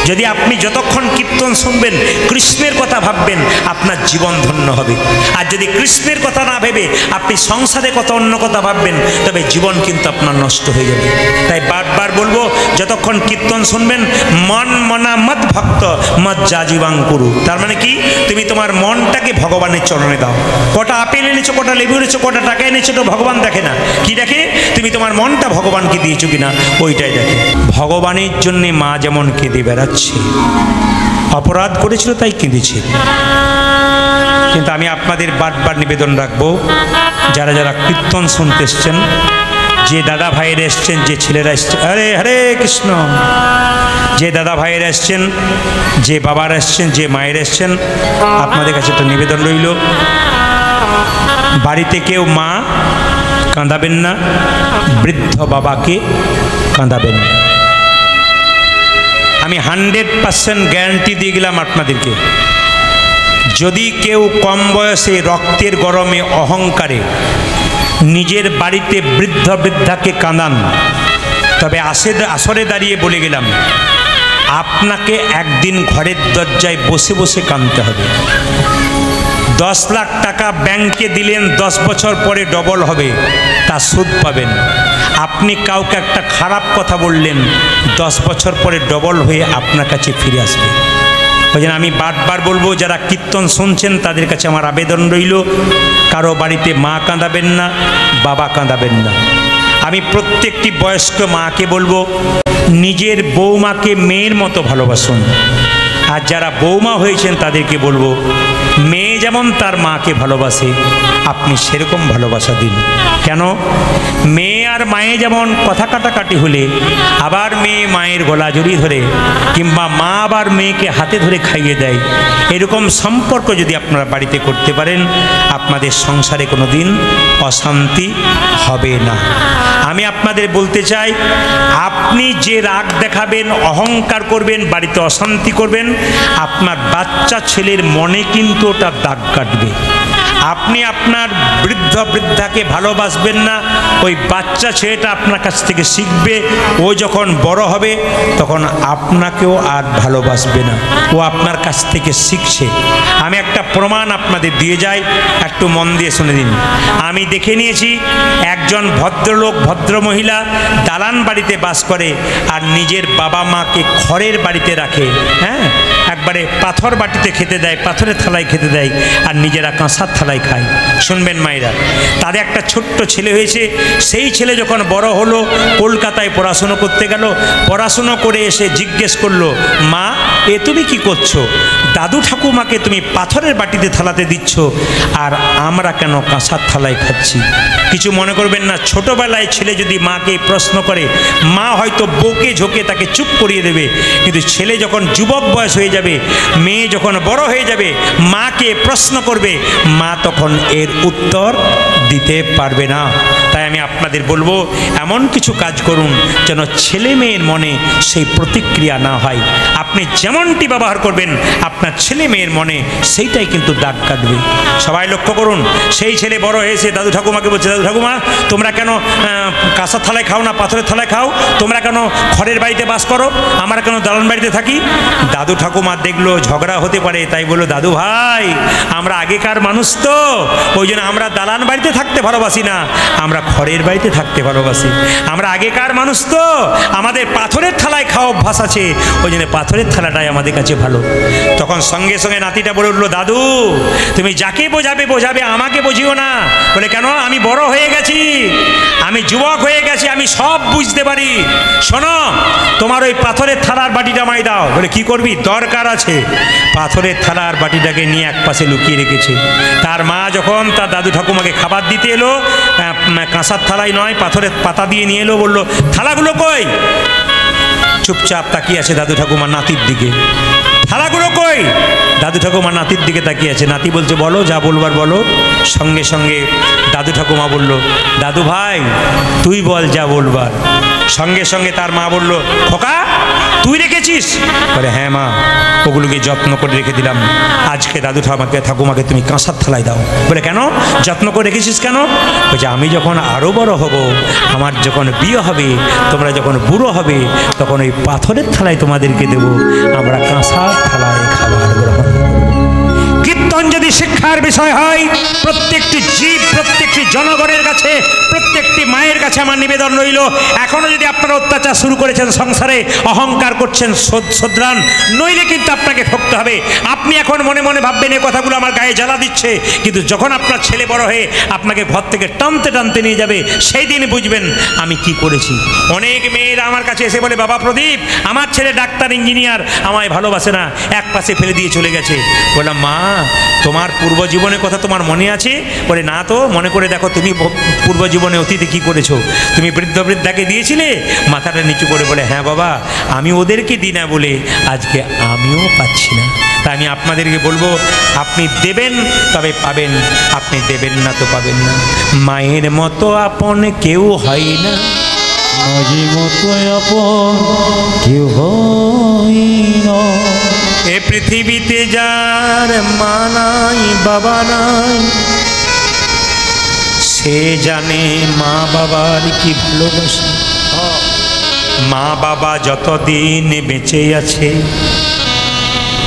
যদি আপনি যতক্ষণ কীর্তন শুনবেন কৃষ্ণের কথা ভাববেন, ভাববেন আপনার জীবন ধন্য হবে। আর যদি কৃষ্ণের কথা না ভেবে আপনি সংসারে কথা অন্য কথা ভাববেন তবে জীবন কিন্তু আপনার নষ্ট হয়ে যাবে। তাই বারবার বলবো, যতক্ষণ কীর্তন শুনবেন মন মনা মত ভক্ত মত যাজীবাং কুরু। তার মানে কি, তুমি তোমার মনটাকে ভগবানের চরণে দাও। কটা আপেল এনেছো, কটা লেবু এনেছো, কটা টাকা এনেছো, তো ভগবান দেখে না। কি দেখে? তুমি তোমার মনটা ভগবানকে দিয়েছো কিনা, ওইটাই দেখে। ভগবানের জন্যে মা যেমন কেঁদে বেড়াচ্ছে, অপরাধ করেছিল তাই কেঁদেছে। কিন্তু আমি আপনাদের বারবার নিবেদন রাখবো, যারা যারা কীর্তন শুনতে এসছেন, যে দাদা ভাইয়েরা এসছেন, যে ছেলেরা এসছেন, হরে হরে কৃষ্ণ, যে দাদা ভাইয়েরা এসছেন, যে বাবারা এসছেন, যে মায়েরা এসছেন, আপনাদের কাছে একটা নিবেদন রইল, বাড়িতে কেউ মা কাঁদাবেন না, বৃদ্ধ বাবাকে কাঁদাবেন না। আমি 100% গ্যারান্টি দিয়ে গেলাম আপনাদেরকে, যদি কেউ কম বয়সে রক্তের গরমে অহংকারে নিজের বাড়িতে বৃদ্ধ বৃদ্ধাকে কাঁদান, তবে আসরে দাঁড়িয়ে বলে গেলাম, আপনাকে একদিন ঘরের দরজায় বসে বসে কাঁদতে হবে। 10 লাখ টাকা ব্যাংকে দিলেন, 10 বছর পরে ডবল হবে, তা সুদ পাবেন। আপনি কাউকে একটা খারাপ কথা বললেন, 10 বছর পরে ডবল হয়ে আপনার কাছে ফিরে আসবে। ওই জন্য আমি বারবার বলবো, যারা কীর্তন শুনছেন তাদের কাছে আমার আবেদন রইল, কারো বাড়িতে মা কাঁদাবেন না, বাবা কাঁদাবেন না। আমি প্রত্যেকটি বয়স্ক মাকে বলবো, নিজের বৌমাকে মেয়ের মতো ভালোবাসুন। আর যারা বৌমা হয়েছেন তাদেরকে বলবো, মেয়ে যেমন তার মাকে ভালোবাসে, আপনি সেরকম ভালোবাসা দিন। কেন? মেয়ে আর মায়ে যেমন কথা কাটাকাটি হলে আবার মেয়ে মায়ের গলা জড়িয়ে ধরে, কিংবা মা আবার মেয়েকে হাতে ধরে খাইয়ে দেয়, এরকম সম্পর্ক যদি আপনারা বাড়িতে করতে পারেন, আপনাদের সংসারে কোনো দিন অশান্তি হবে না। আমি আপনাদের বলতে চাই, আপনি যে রাগ দেখাবেন, অহংকার করবেন, বাড়িতে অশান্তি করবেন, আপনার বাচ্চা ছেলের মনে কিন্তু ওটা দাগ কাটবে। আপনি আপনার বৃদ্ধ বৃদ্ধাকে ভালোবাসবেন না, ওই বাচ্চা ছেলেটা আপনার কাছ থেকে শিখবে, ও যখন বড় হবে তখন আপনাকেও আর ভালোবাসবে না, ও আপনার কাছ থেকে শিখছে। আমি একটা প্রমাণ আপনাদের দিয়ে যাই, একটু মন দিয়ে শুনে দিন। আমি দেখে নিয়েছি, একজন ভদ্রলোক, ভদ্র মহিলা দালান বাড়িতে বাস করে আর নিজের বাবা মাকে খড়ের বাড়িতে রাখে। হ্যাঁ, একবারে পাথর বাটিতে খেতে দেয়, পাথরের থালায় খেতে দেয়, আর নিজেরা কাঁসার থালায় খায়। শুনবেন মায়েরা, তাদের একটা ছোট্ট ছেলে হয়েছে, সেই ছেলে যখন বড় হলো, কলকাতায় পড়াশুনো করতে গেল, পড়াশুনো করে এসে জিজ্ঞেস করলো, মা এ তুমি কি করছো? দাদু ঠাকুমাকে তুমি পাথরের বাটিতে থালাতে দিচ্ছ, আর আমরা কেন কাঁসার থালায় খাচ্ছি? কিছু মনে করবেন না, ছোটবেলায় ছেলে যদি মাকে প্রশ্ন করে, মা হয়তো বকে ঝোঁকে তাকে চুপ করিয়ে দেবে, কিন্তু ছেলে যখন যুবক বয়স হয়ে যাবে, মেয়ে যখন বড় হয়ে যাবে, মাকে প্রশ্ন করবে, মা তখন এর উত্তর দিতে পারবে না। তাই আমি আপনাদের বলবো, এমন কিছু কাজ করুন যেন ছেলে মেয়ের মনে সেই প্রতিক্রিয়া না হয়। আপনি যেমনটি ব্যবহার করবেন, আপনার ছেলে মেয়ের মনে সেইটাই কিন্তু দাগ কাটবে। সবাই লক্ষ্য করুন, সেই ছেলে বড় হয়েছে, দাদু ঠাকুমাকে বলছে, দাদু ঠাকুমা তোমরা কেন কাঁসার থালায় খাও না, পাথরের থালায় খাও? তোমরা কেন খড়ের বাড়িতে বাস করো, আমরা কেন দালান বাড়িতে থাকি? দাদু ঠাকুমা দেখলো ঝগড়া হতে পারে, তাই বললো, দাদু ভাই আমরা আগেকার মানুষ তো, ওই জন্য আমরা দালান বাড়িতে থাকতে ভালোবাসি না, আমরা খড়ের বাড়িতে থাকতে ভালোবাসি। আমরা আগেকার মানুষ তো, আমাদের পাথরের থালায় খাওয়া অভ্যাস আছে, ওই জন্য পাথরের থালাটাই আমাদের কাছে ভালো। তখন সঙ্গে সঙ্গে নাতিটা বলে উঠলো, দাদু তুমি যাকে বোঝাবে বোঝাবে, আমাকে বুঝিও না। বলে কেন? আমি বড় হয়ে গেছি, আমি যুবক হয়ে গেছি, আমি সব বুঝতে পারি। শোনো, তোমার ওই পাথরের থালার বাটিটা আমায় দাও। বলে কি করবি? দরকার আছে। পাথরের থালার বাটিটাকে নিয়ে এক পাশে লুকিয়ে রেখেছে। তার মা যখন তার দাদু ঠাকুমাকে খাবার দিতে এলো, কাঁসার থালায় নয়, পাথরের পাতা দিয়ে নিয়ে এলো, বললো থালাগুলো কই? চুপচাপ তাকিয়ে আছে দাদু ঠাকুমা নাতির দিকে। থালাগুলো কই? দাদু ঠাকুমা নাতির দিকে তাকিয়ে আছে। নাতি বলছে, বলো যা বলবার বলো। সঙ্গে সঙ্গে দাদু ঠাকুমা বলল, দাদু ভাই তুই বল যা বলবার। সঙ্গে সঙ্গে তার মা বলল, খোকা তুই রেখেছিস? বলে হ্যাঁ মা, ওগুলোকে যত্ন করে রেখে দিলাম, আজকে দাদু ঠাকুমাকে তুমি কাঁসার থালায় দাও। বলে কেন? যত্ন করে রেখেছিস কেন? বলছে আমি যখন আরও বড় হব, আমার যখন বিয়ে হবে, তোমরা যখন বুড়ো হবে, তখন ওই পাথরের থালায় তোমাদেরকে দেবো, আমরা কাঁসার থালায় খাবার গ্রহণ করব। চিন্তার বিষয় হয়। প্রত্যেকটি জীব, প্রত্যেকটি জনগণের কাছে, প্রত্যেকটি মায়ের কাছে আমার নিবেদন রইল, এখনো যদি আপনারা অত্যাচার শুরু করেছেন সংসারে, অহংকার করছেন, শোধরান, নইলে কিন্তু আপনাকে ঠকতে হবে। আপনি এখন মনে মনে ভাববেন এই কথাগুলো আমার গায়ে জ্বালা দিচ্ছে, কিন্তু যখন আপনার ছেলে বড় হয়ে আপনাকে ঘর থেকে টানতে টানতে নিয়ে যাবে, সেই দিন বুঝবেন আমি কি করেছি। অনেক মেয়েরা আমার কাছে এসে বলে, বাবা প্রদীপ, আমার ছেলে ডাক্তার, ইঞ্জিনিয়ার, আমায় ভালোবাসে না, এক পাশে ফেলে দিয়ে চলে গেছে। বললাম, মা তোমার পূর্ব জীবনের কথা তোমার মনে আছে? বলে, না তো। মনে করে দেখো, তুমি পূর্ব জীবনে অতীতে কি করেছো। তুমি বৃদ্ধ বৃদ্ধাকে দিয়েছিলে? মাথাটা নিচু করে বলে, হ্যাঁ বাবা, আমি ওদেরকে দিই না বলে আজকে আমিও পাচ্ছি না। তা আমি আপনাদেরকে বলবো, আপনি দেবেন তবে পাবেন, আপনি দেবেন না তো পাবেন না। মায়ের মতো আপন কেউ হয় না, মাঝে মতো আপন কেউ হয় না। এ পৃথিবীতে যার মা নাই, বাবা নাই, সে জানে মা বাবার কি ভালোবাসা। মা বাবা যতদিন বেঁচে আছে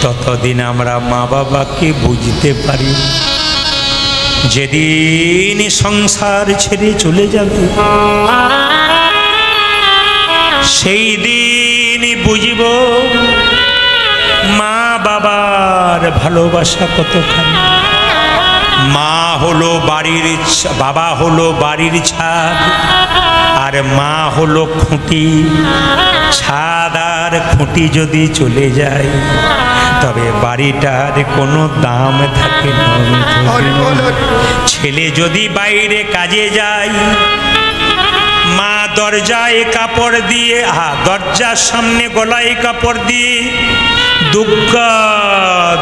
ততদিন আমরা মা বাবাকে বুঝতে পারি। যেদিন সংসার ছেড়ে চলে যাবে সেই দিন বুঝব মা বাবার ভালোবাসা কতখানি। মা হলো বাড়ির, বাবা হলো বাড়ির ছাদ, আর মা হলো খুঁটি। ছাদ আর খুঁটি যদি চলে যায় তবে বাড়িটার কোনো দাম থাকে না। ছেলে যদি বাইরে কাজে যায়, মা দরজায় কাপড় দিয়ে, দরজার সামনে গলায় কাপড় দিয়ে দুগ্গা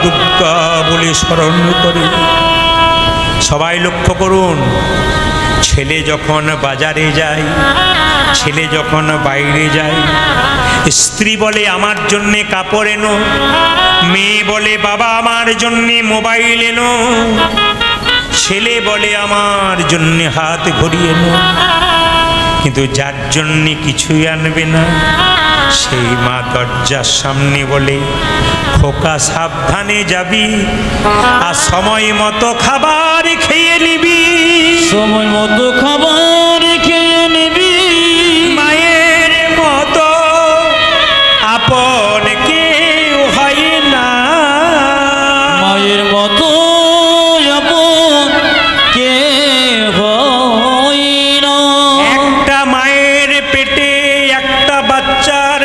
দুগ্গা বলে স্মরণ করে। সবাই লক্ষ্য করুন, ছেলে যখন বাজারে যায়, ছেলে যখন বাইরে যায়, স্ত্রী বলে আমার জন্যে কাপড় এনো, মেয়ে বলে বাবা আমার জন্যে মোবাইল এনো, ছেলে বলে আমার জন্যে হাত ঘড়ি এনো। কিন্তু যার জন্যে কিছুই আনবে না সেই মা দরজার সামনে বলে, খোকা সাবধানে যাবি, আর সময় মতো খাবার খেয়ে নিবি, সময় মতো খাবার খেয়ে নিবি। মায়ের মতো আপন কেউ হয় না, মায়ের মতো আপন কেউ হয় না। একটা মায়ের পেটে একটা বাচ্চার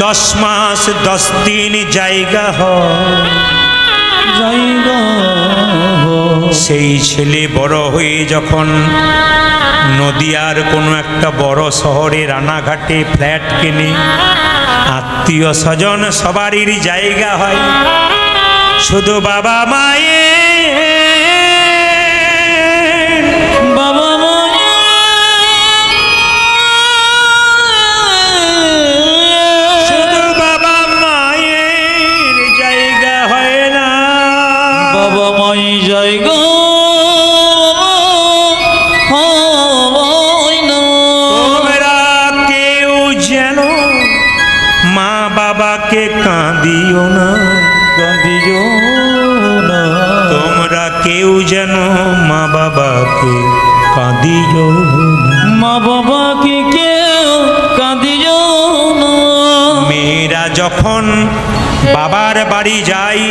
10 মাস 10 দিন জায়গা হয়। সেই ছেলে বড় হয়ে যখন নদিয়ার কোনো একটা বড় শহরে রানাঘাটে ফ্ল্যাট কেনে, আত্মীয় স্বজন সবারই জায়গা হয়, শুধু বাবা মায়ের, বাবা শুধু বাবা মায়ের জায়গা হয় না। বাবা মাই জায়গা হয় না। তোমরা কেউ যেন মা বাবাকে কাঁদিও না, কাঁদিও না। তোমরা কেউ যেন মা বাবাকে কাঁদিও না। মা বাবাকে কেউ কাঁদিও না। মেয়েরা যখন বাবার বাড়ি যায়,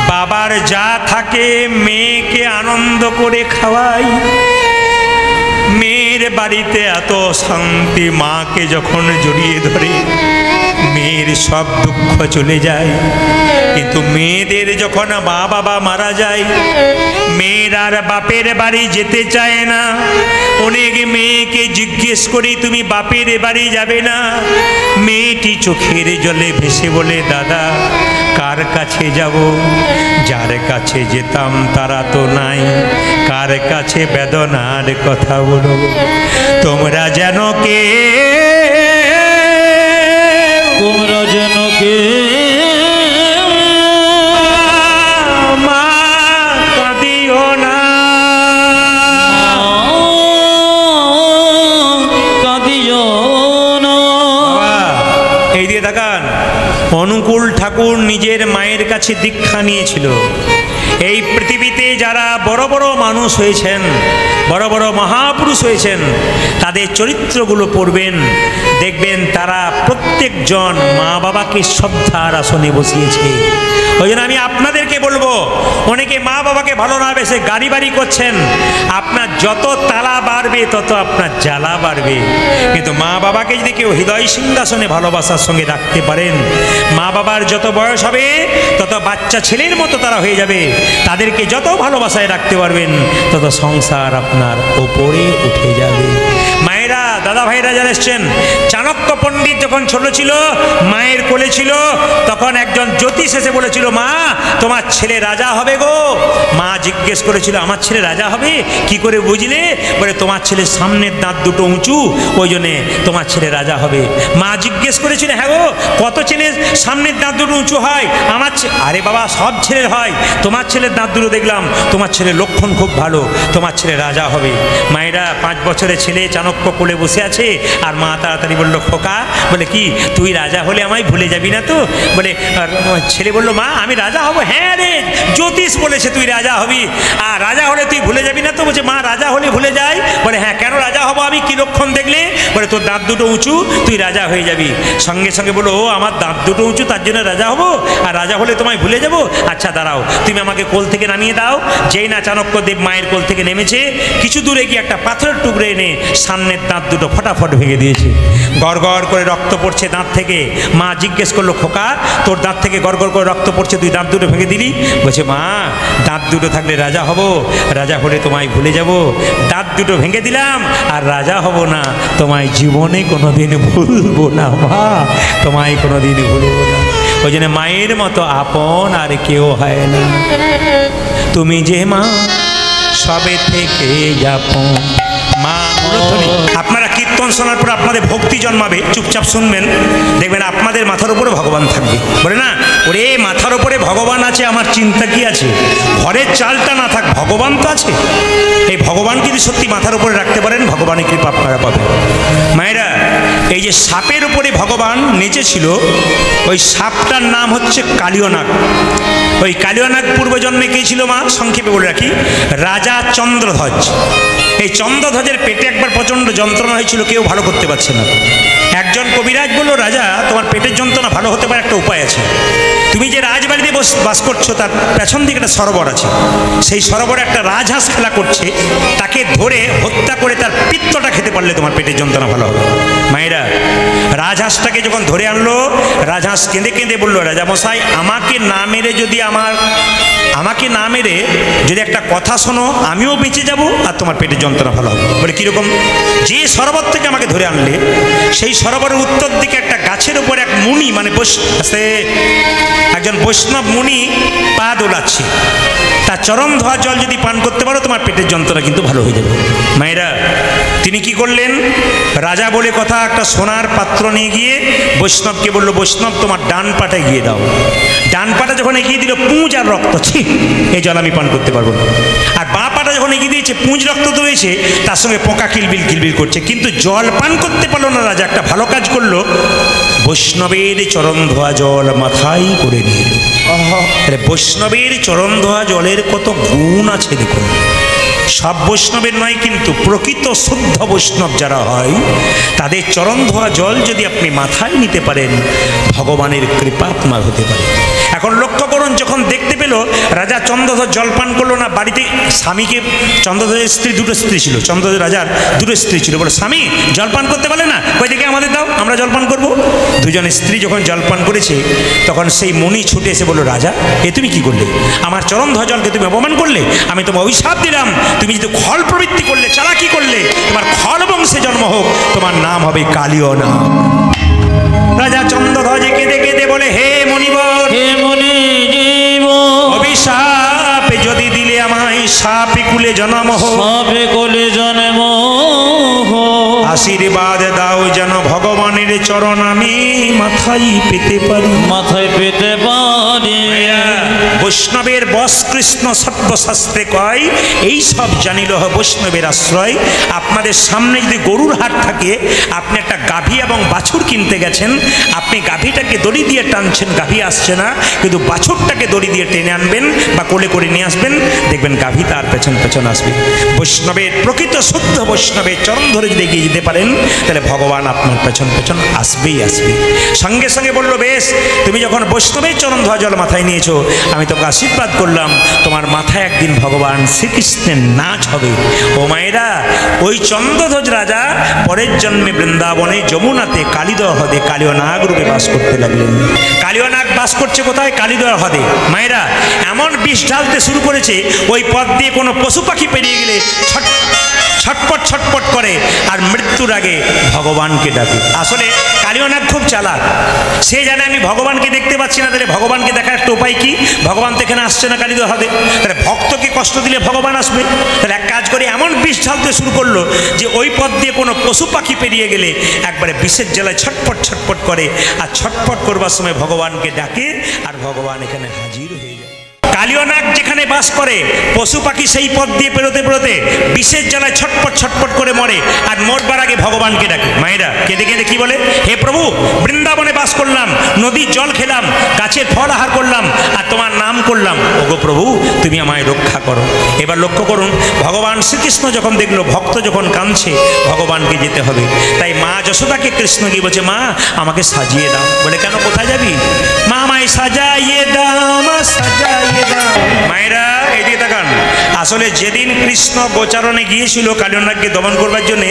বাবার যা থাকে মেয়েকে আনন্দ করে খাওয়ায়। মেয়ের বাড়িতে এত শান্তি, মাকে যখন জড়িয়ে ধরে মেয়ের সব দুঃখ চলে যায়। কিন্তু মেয়েদের যখন মা বাবা মারা যায়, মেয়ের আর বাপের বাড়ি যেতে চায় না। অনেক মেয়েকে জিজ্ঞেস করি, তুমি বাপের বাড়ি যাবে না? মেয়েটি চোখের জলে ভেসে বলে, দাদা কার কাছে যাব? যার কাছে যেতাম তারা তো নাই, কার কাছে বেদনার কথা বলবো? তোমরা যেন কে, তোমরা যেন কে মা কাঁদিও না, কাঁদিও না। এই দিয়ে তাকান, অনুকূল ঠাকুর নিজের মায়ের কাছে দীক্ষা নিয়েছিল। এই পৃথিবীতে যারা বড় বড় মানুষ হয়েছেন, বড় বড় মহাপুরুষ হয়েছেন, তাদের চরিত্রগুলো পড়বেন, দেখবেন তারা প্রত্যেকজন মা বাবাকে শ্রদ্ধার আসনে বসিয়েছে। ওই জন্য আমি আপনাদেরকে বলবো, অনেকে মা বাবাকে ভালো না বেসে গাড়ি বাড়ি করছেন, আপনার যত তালা বাড়বে তত আপনার জ্বালা বাড়বে। কিন্তু মা বাবাকে যদি কেউ হৃদয় সিংহাসনে ভালোবাসার সঙ্গে রাখতে পারেন, মা বাবার যত বয়স হবে তত বাচ্চা ছেলের মতো তারা হয়ে যাবে। তাদেরকে যত ভালোবাসায় রাখতে পারবেন তত সংসার আপনার ওপরে উঠে যাবে। মায়েরা, দাদা ভাইরা যারা এসছেন, চাণক্য পণ্ডিত যখন ছোট ছিল, মায়ের কোলে ছিল, তখন একজন জ্যোতিষ এসে বলেছিল, মা তোমার ছেলে রাজা হবে গো। মা জিজ্ঞেস করেছিল, আমার ছেলে রাজা হবে কি করে বুঝলে? বলে তোমার ছেলের সামনের দাঁত দুটো উঁচু, ওই জন্যে তোমার ছেলে রাজা হবে। মা জিজ্ঞেস করেছিল, হ্যাঁ গো কত ছেলের সামনের দাঁত দুটো উঁচু হয়? আমার আরে বাবা সব ছেলের হয়, তোমার ছেলের দাঁত দুটো দেখলাম, তোমার ছেলের লক্ষণ খুব ভালো, তোমার ছেলে রাজা হবে। মায়েরা, 5 বছরের ছেলে চাণক্য কোলে বসে আছে, আর মা তাড়াতাড়ি বললো, খোকা, বলে কি তুই রাজা হলে আমায় ভুলে যাবি না তো? বলে ছেলে বললো, মা আমি রাজা হব। হ্যাঁ রে, জ্যোতিষ বলেছে তুই রাজা হবি, আর রাজা হলে তুই ভুলে যাবি না তো? বলছে, মা রাজা হলে ভুলে যাই। বলে হ্যাঁ, কেন রাজা হব আমি? কি লক্ষণ দেখলে? বলে তোর দাঁত দুটো উঁচু, তুই রাজা হয়ে যাবি। সঙ্গে সঙ্গে বলো, ও আমার দাঁত দুটো উঁচু তার জন্য রাজা হব, আর রাজা হলে তোমায় ভুলে যাব? আচ্ছা দাঁড়াও, তুমি আমাকে কোল থেকে নামিয়ে দাও। যেই না চাণক্যদেব মায়ের কোল থেকে নেমেছে, কিছু দূরে গিয়ে একটা পাথরের টুকরে এনে সামনের দাঁত দুটো ফটাফট ভেঙে দিয়েছে। গড় গড় করে রক্ত পড়ছে দাঁত থেকে। মা জিজ্ঞেস করলো, খোকা তোর দাঁত থেকে গড় গড় করে রক্ত পড়ছে, তুই দাঁত দুটো ভেঙে দিলি? বলছে, মা দাঁত দুটো থাকলে রাজা হব, রাজা হলে তোমায় ভুলে যাব। দাঁত দুটো ভেঙে দিলাম, আর রাজা হব না, তোমায় জীবনে কোনোদিন ভুলবো না মা, তোমায় কোনোদিন ভুলবো না। ওই জন্য মায়ের মতো আপন আর কেউ হয় না। তুমি যে মা সবে থেকে আপন মা। আপনারা কীর্তন শোনার পর আপনাদের ভক্তি জন্মাবে, চুপচাপ শুনবেন, দেখবেন আপনাদের মাথার উপরে ভগবান থাকবে। বলে না, ওরে মাথার উপরে ভগবান আছে, আমার চিন্তা কি আছে? ঘরের চালটা না থাক, ভগবান তো আছে। এই ভগবান যদি সত্যি মাথার উপরে রাখতে পারেন, ভগবানের কৃপা আপনারা পাবেন। মায়েরা, এই যে সাপের উপরে ভগবান নেচে ছিল, ওই সাপটার নাম হচ্ছে কালিয়নাগ। ওই কালিয়নাগ পূর্বজন্মে কে ছিল মা? সংক্ষেপে বলে রাখি, রাজা চন্দ্রধ্বজ। এই চন্দ্রধ্বজের পেটে একবার প্রচণ্ড যন্ত্রণা হয়েছিল, কেউ ভালো করতে পারছে না। একজন কবিরাজ বলল, রাজা তোমার পেটের যন্ত্রণা ভালো হতে পারে, একটা উপায় আছে। তুমি যে রাজবাড়িতে বাস করছো, তার পেছন দিকে একটা সরোবর আছে, সেই সরোবরে একটা রাজহাঁস খেলা করছে, তাকে ধরে হত্যা করে তার পিত্তটা খেতে পারলে তোমার পেটের যন্ত্রণা ভালো হবে। মায়েরা, রাজহাঁসটাকে যখন ধরে আনলো, রাজহাঁস কেঁদে কেঁদে বললো, রাজামশাই আমাকে না মেরে যদি একটা কথা শোনো, আমিও বেঁচে যাব আর তোমার পেটের যন্ত্রণা ভালো হবে। বলে কীরকম? যে সরোবর থেকে আমাকে ধরে আনলে, সেই সরোবরের উত্তর দিকে একটা গাছের উপর এক মুনি, মানে একজন বৈষ্ণব মুনি পা দোলাচ্ছে, তার চরণ ধোয়া জল যদি পান করতে পারো, তোমার পেটের যন্ত্রণা কিন্তু ভালো হয়ে যাবে। মায়েরা, তিনি কি করলেন? রাজা বলে কথা, একটা সোনার পাত্র নিয়ে গিয়ে বৈষ্ণবকে বললো, বৈষ্ণব তোমার ডান পাটা এগিয়ে দাও। ডান পাটা যখন এগিয়ে দিল, পুঁজ আর রক্ত, ছি এই জল আমি পান করতে পারবো না। আর বাঁ পাটা যখন এগিয়ে দিয়েছে, পুঁজ রক্ত তো রয়েছে, তার সঙ্গে পোকা কিলবিল কিলবিল করছে, কিন্তু জল পান করতে পারলো না। রাজা একটা ভালো কাজ করলো, বৈষ্ণবের চরণ ধোয়া জল মাথায় করে নিয়ে এলো। বৈষ্ণবের চরণ ধোয়া জলের কত গুণ আছে দেখুন। সব বৈষ্ণবের নয়, কিন্তু প্রকৃত শুদ্ধ বৈষ্ণব যারা হয়, তাদের চরণ ধোয়া জল যদি আপনি মাথায় নিতে পারেন, ভগবানের কৃপা আপনার হতে পারে। এখন লক্ষ্য করুন, যখন দেখতে পেল রাজা চন্দ্রধ্বজ জলপান করলো না, বাড়িতে স্বামীকে, চন্দ্রধ্বজের স্ত্রী, দুটো স্ত্রী ছিল, চন্দ্রধ্বজ রাজার দুটো স্ত্রী ছিল, বলে স্বামী জলপান করতে পারলে না, ওই দিকে আমাদের দাও, আমরা জলপান করব। দুজনের স্ত্রী যখন জলপান করেছে, তখন সেই মুনি ছুটে এসে বলল, রাজা এ তুমি কি করলে? আমার চরণ ধোয়া জলকে তুমি অপমান করলে, আমি তোমার অভিশাপ দিলাম, তুমি যদি খল প্রবৃত্তি করলে, চালাকি করলে, তোমার খল বংশে জন্ম হোক, তোমার নাম হবে কালিয়নাগ। রাজা চন্দ্রধ্বজে কেঁদে কেঁদে বলে, হে মুনিবর, হে মুনিজীব, অভিশাপ যদি দিলে আমায়, সাপে কুলে জন্ম হোক, সাপে কুলে জন্ম হোক, আশীর্বাদ দাও যেন ভগবানের চরণ আমি মাথায় পেতে পারি। মাথায় পেতে পারি। বৈষ্ণবের বশ কৃষ্ণ সর্বশাস্ত্রে কয়, এই সব জানিল বৈষ্ণবের আশ্রয়। আপনাদের সামনে যদি গরুর হাট থাকে, আপনি একটা গাভী এবং বাছুর কিনতে গেছেন, আপনি গাভীটাকে দড়ি দিয়ে টানছেন, গাভী আসছে না, কিন্তু বাছুরটাকে দড়ি দিয়ে টেনে আনবেন বা কোলে করে নিয়ে আসবেন, দেখবেন গাভী তার পেছন পেছন আসবে। বৈষ্ণবের প্রকৃত শুদ্ধ বৈষ্ণবের চরণ ধরে যদি এগিয়ে যেতে পারেন, তাহলে ভগবান আপনার পেছন পেছন আসবেই আসবে। সঙ্গে সঙ্গে বলল, বেশ, তুমি যখন বৈষ্ণবের চরণ ধোয়া জল মাথায় নিয়েছো, আমি তোকে আশীর্বাদ করলাম, তোমার মাথায় একদিন ভগবান শ্রীকৃষ্ণের নাচ হবে। ও মায়েরা, ওই চন্দ্রধ্বজ রাজা পরের জন্মে বৃন্দাবনে যমুনাতে কালিদহ হ্রদে কালীয় নাগ রূপে বাস করতে লাগলেন। কালীয় নাগ বাস করছে কোথায়? কালিদহ হ্রদে। মায়েরা, এমন বিষ ঢালতে শুরু করেছে, ওই পথ দিয়ে কোনো পশু পাখি পেরিয়ে গেলে ছটপট ছটপট করে আর মৃত্যুর আগে ভগবানকে ডাকে। আসলে কালীয় নাগ খুব চালাক, সে জানে আমি ভগবানকে দেখতে পাচ্ছি না, তাহলে ভগবানকে দেখার একটা উপায় কি? ভগবান তো এখানে আসছে না কালীদহ হ্রদে, তাহলে ভক্তকে কষ্ট দিলে ভগবান আসবে। তাহলে এক কাজ করে এমন বিষ ঢালতে শুরু করলো যে ওই পথ দিয়ে কোনো পশু পাখি পেরিয়ে গেলে একবারে বিষের জ্বালায় ছটপট ছটপট করে, আর ছটপট করবার সময় ভগবানকে ডাকে, আর ভগবান এখানে হাজির হয়ে যায়। কালীয় নাগ যেখানে বাস করে, পশু পাখি সেই পথ দিয়ে পেরোতে পেরোতে বিষের জ্বালায় ছটপট ছটপট করে মরে, আর মরবার আগে ভগবানকে ডাকে। মায়েরা কেঁদে কেঁদে কি বলে? হে প্রভু, বৃন্দাবনে বাস করলাম, নদীর জল খেলাম, গাছের ফল আহার করলাম, আর তোমার নাম করলাম, ওগো প্রভু তুমি আমায় রক্ষা করো। এবার লক্ষ্য করুন, ভগবান শ্রীকৃষ্ণ যখন দেখলো ভক্ত যখন কাঁদছে, ভগবানকে যেতে হবে, তাই মা যশোদাকে কৃষ্ণ গিয়ে বলছে, মা আমাকে সাজিয়ে দাও। বলে কেন, কোথায় যাবি? মা আমায় সাজাইয়ে দাও, মা সাজাইয়ে দাও। মায়েরা এইদিকে তাকান, আসলে যেদিন কৃষ্ণ গোচারণে গিয়েছিল কালীয়নাগকে দমন করবার জন্যে,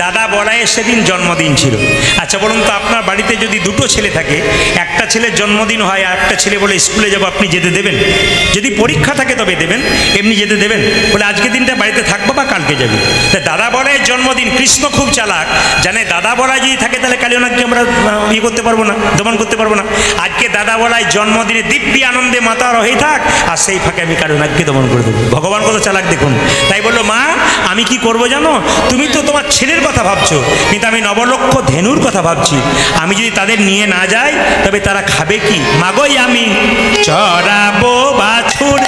দাদা বলায়ের সেদিন জন্মদিন ছিল। আচ্ছা বলুন তো, আপনার বাড়িতে যদি দুটো ছেলে থাকে, একটা ছেলের জন্মদিন হয় আর একটা ছেলে বলে স্কুলে যাবো, আপনি যেতে দেবেন? যদি পরীক্ষা থাকে তবে দেবেন, এমনি যেতে দেবেন? বলে আজকে দিনটা বাড়িতে থাকবো বা কালকে যাবি। তা দাদা বলায়ের জন্মদিন, কৃষ্ণ খুব চালাক, জানে দাদা বলায় যদি থাকে তাহলে কালীয়নাগকে আমরা ইয়ে করতে পারবো না, দমন করতে পারবো না। আজকে দাদা বলায় জন্মদিনে দিব্যি আনন্দে মাতা রহে থাক, আর সেই ফাঁকে আমি কালীয়নাগকে দমন করে দেবো। ভগবান কত চালাক দেখুন। তাই বললো, মা আমি কি করব জানো? তুমি তো তোমার ছেলের কথা ভাবছো, কিন্তু আমি নবলক্ষ ধেনুর কথা ভাবছি। আমি যদি তাদের নিয়ে না যাই, তবে তারা খাবে কি? মাগোই আমি চড়াবো বাছুর।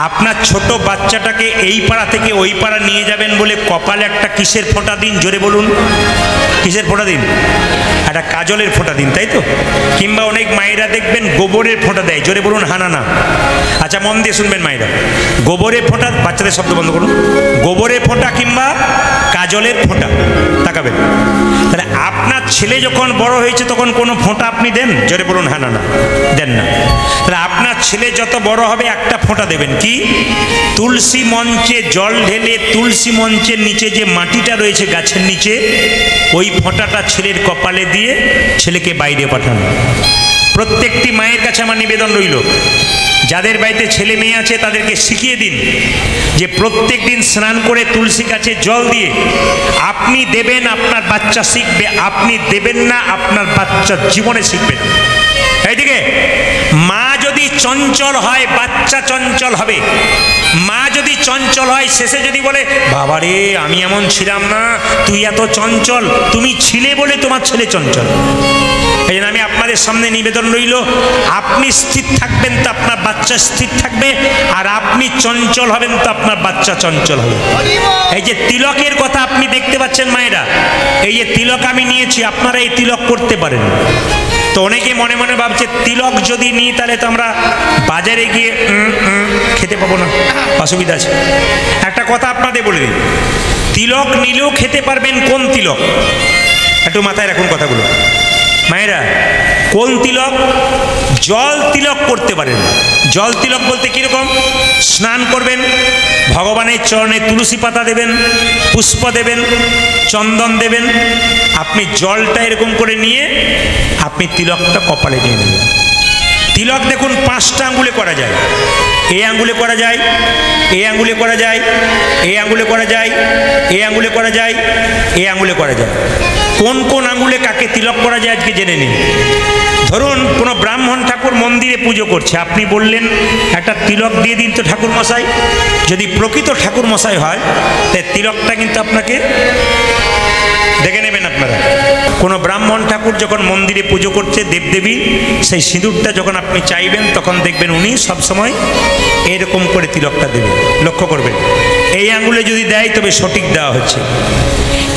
আপনার ছোট বাচ্চাটাকে এই পাড়া থেকে ওই পাড়া নিয়ে যাবেন বলে কপালে একটা কিসের ফোঁটা দিন? জোরে বলুন, কিসের ফোঁটা দিন? একটা কাজলের ফোঁটা দিন, তাই তো? কিংবা অনেক মায়েরা দেখবেন গোবরের ফোঁটা দেয়। জোরে বলুন, হানা না। আচ্ছা মন দিয়ে শুনবেন মায়েরা, গোবরের ফোঁটা, বাচ্চাদের শব্দ বন্ধ করুন, গোবরের ফোঁটা কিংবা কাজলের ফোঁটা, তাকাবেন। তাহলে আপনার ছেলে যখন বড় হয়েছে তখন কোনো ফোঁটা আপনি দেন? জোরে বলুন, হানা না, দেন না। তাহলে আপনার ছেলে যত বড় হবে একটা ফোঁটা দেবেন, কি? তুলসী মঞ্চে জল ঢেলে তুলসী মঞ্চের নিচে যে মাটিটা রয়েছে গাছের নিচে, ওই ফোঁটাটা ছেলের কপালে দিয়ে ছেলেকে বাইরে পাঠানো। প্রত্যেকটি মায়ের কাছে আমার নিবেদন রইল, যাদের বাড়িতে ছেলে মেয়ে আছে তাদেরকে শিখিয়ে দিন যে প্রত্যেক দিন স্নান করে তুলসী গাছে জল দিয়ে আপনি দেবেন, আপনার বাচ্চা শিখবে। আপনি দেবেন না, আপনার বাচ্চা জীবনে শিখবে না। এইদিকে মা যদি চঞ্চল হয়, বাচ্চা চঞ্চল হবে। মা যদি চঞ্চল হয়, শেষে যদি বলে, বাবারে আমি এমন ছিলাম না, তুই এত চঞ্চল, তুমি ছিলে বলে তোমার ছেলে চঞ্চল। এই জন্য আমি আপনাদের সামনে নিবেদন রইল, আপনি স্থির থাকবেন তো আপনার বাচ্চা স্থির থাকবে, আর আপনি চঞ্চল হবেন তো আপনার বাচ্চা চঞ্চল হবে। এই যে তিলকের কথা আপনি দেখতে পাচ্ছেন মায়েরা, এই যে তিলক আমি নিয়েছি, আপনারা এই তিলক করতে পারেন। তো অনেকে মনে মনে ভাবছে তিলক যদি নিই তাহলে তো আমরা বাজারে গিয়ে খেতে পাবো না, অসুবিধা আছে। একটা কথা আপনাদের বলে দিই, তিলক নিলেও খেতে পারবেন। কোন তিলক? একটু মাথায় রাখুন কথাগুলো মায়েরা। কোন তিলক? জল তিলক করতে পারেন। জল তিলক বলতে কীরকম? স্নান করবেন, ভগবানের চরণে তুলসী পাতা দেবেন, পুষ্প দেবেন, চন্দন দেবেন, আপনি জলটা এরকম করে নিয়ে আপনি তিলকটা কপালে নিয়ে নেবেন। তিলক দেখুন 5টা আঙ্গুলে করা যায়। এই আঙ্গুলে করা যায়, এই আঙ্গুলে করা যায়, এই আঙ্গুলে করা যায়, এই আঙ্গুলে করা যায়, এই আঙ্গুলে করা যায়। কোন কোন আঙ্গুলে কাকে তিলক করা যায় আজকে জেনে নিন। ধরুন কোনো ব্রাহ্মণ ঠাকুর মন্দিরে পুজো করছে, আপনি বললেন একটা তিলক দিয়ে দিন তো ঠাকুর মশাই। যদি প্রকৃত ঠাকুর মশাই হয় তাই তিলকটা কিন্তু আপনাকে দেখে নেবেন আপনারা। কোনো ব্রাহ্মণ ঠাকুর যখন মন্দিরে পুজো করছে দেবদেবী, সেই সিঁদুরটা যখন আপনি চাইবেন তখন দেখবেন উনি সবসময় এরকম করে তিলকটা দেবেন। লক্ষ্য করবেন, এই আঙুলে যদি দেয় তবে সঠিক দেওয়া হচ্ছে।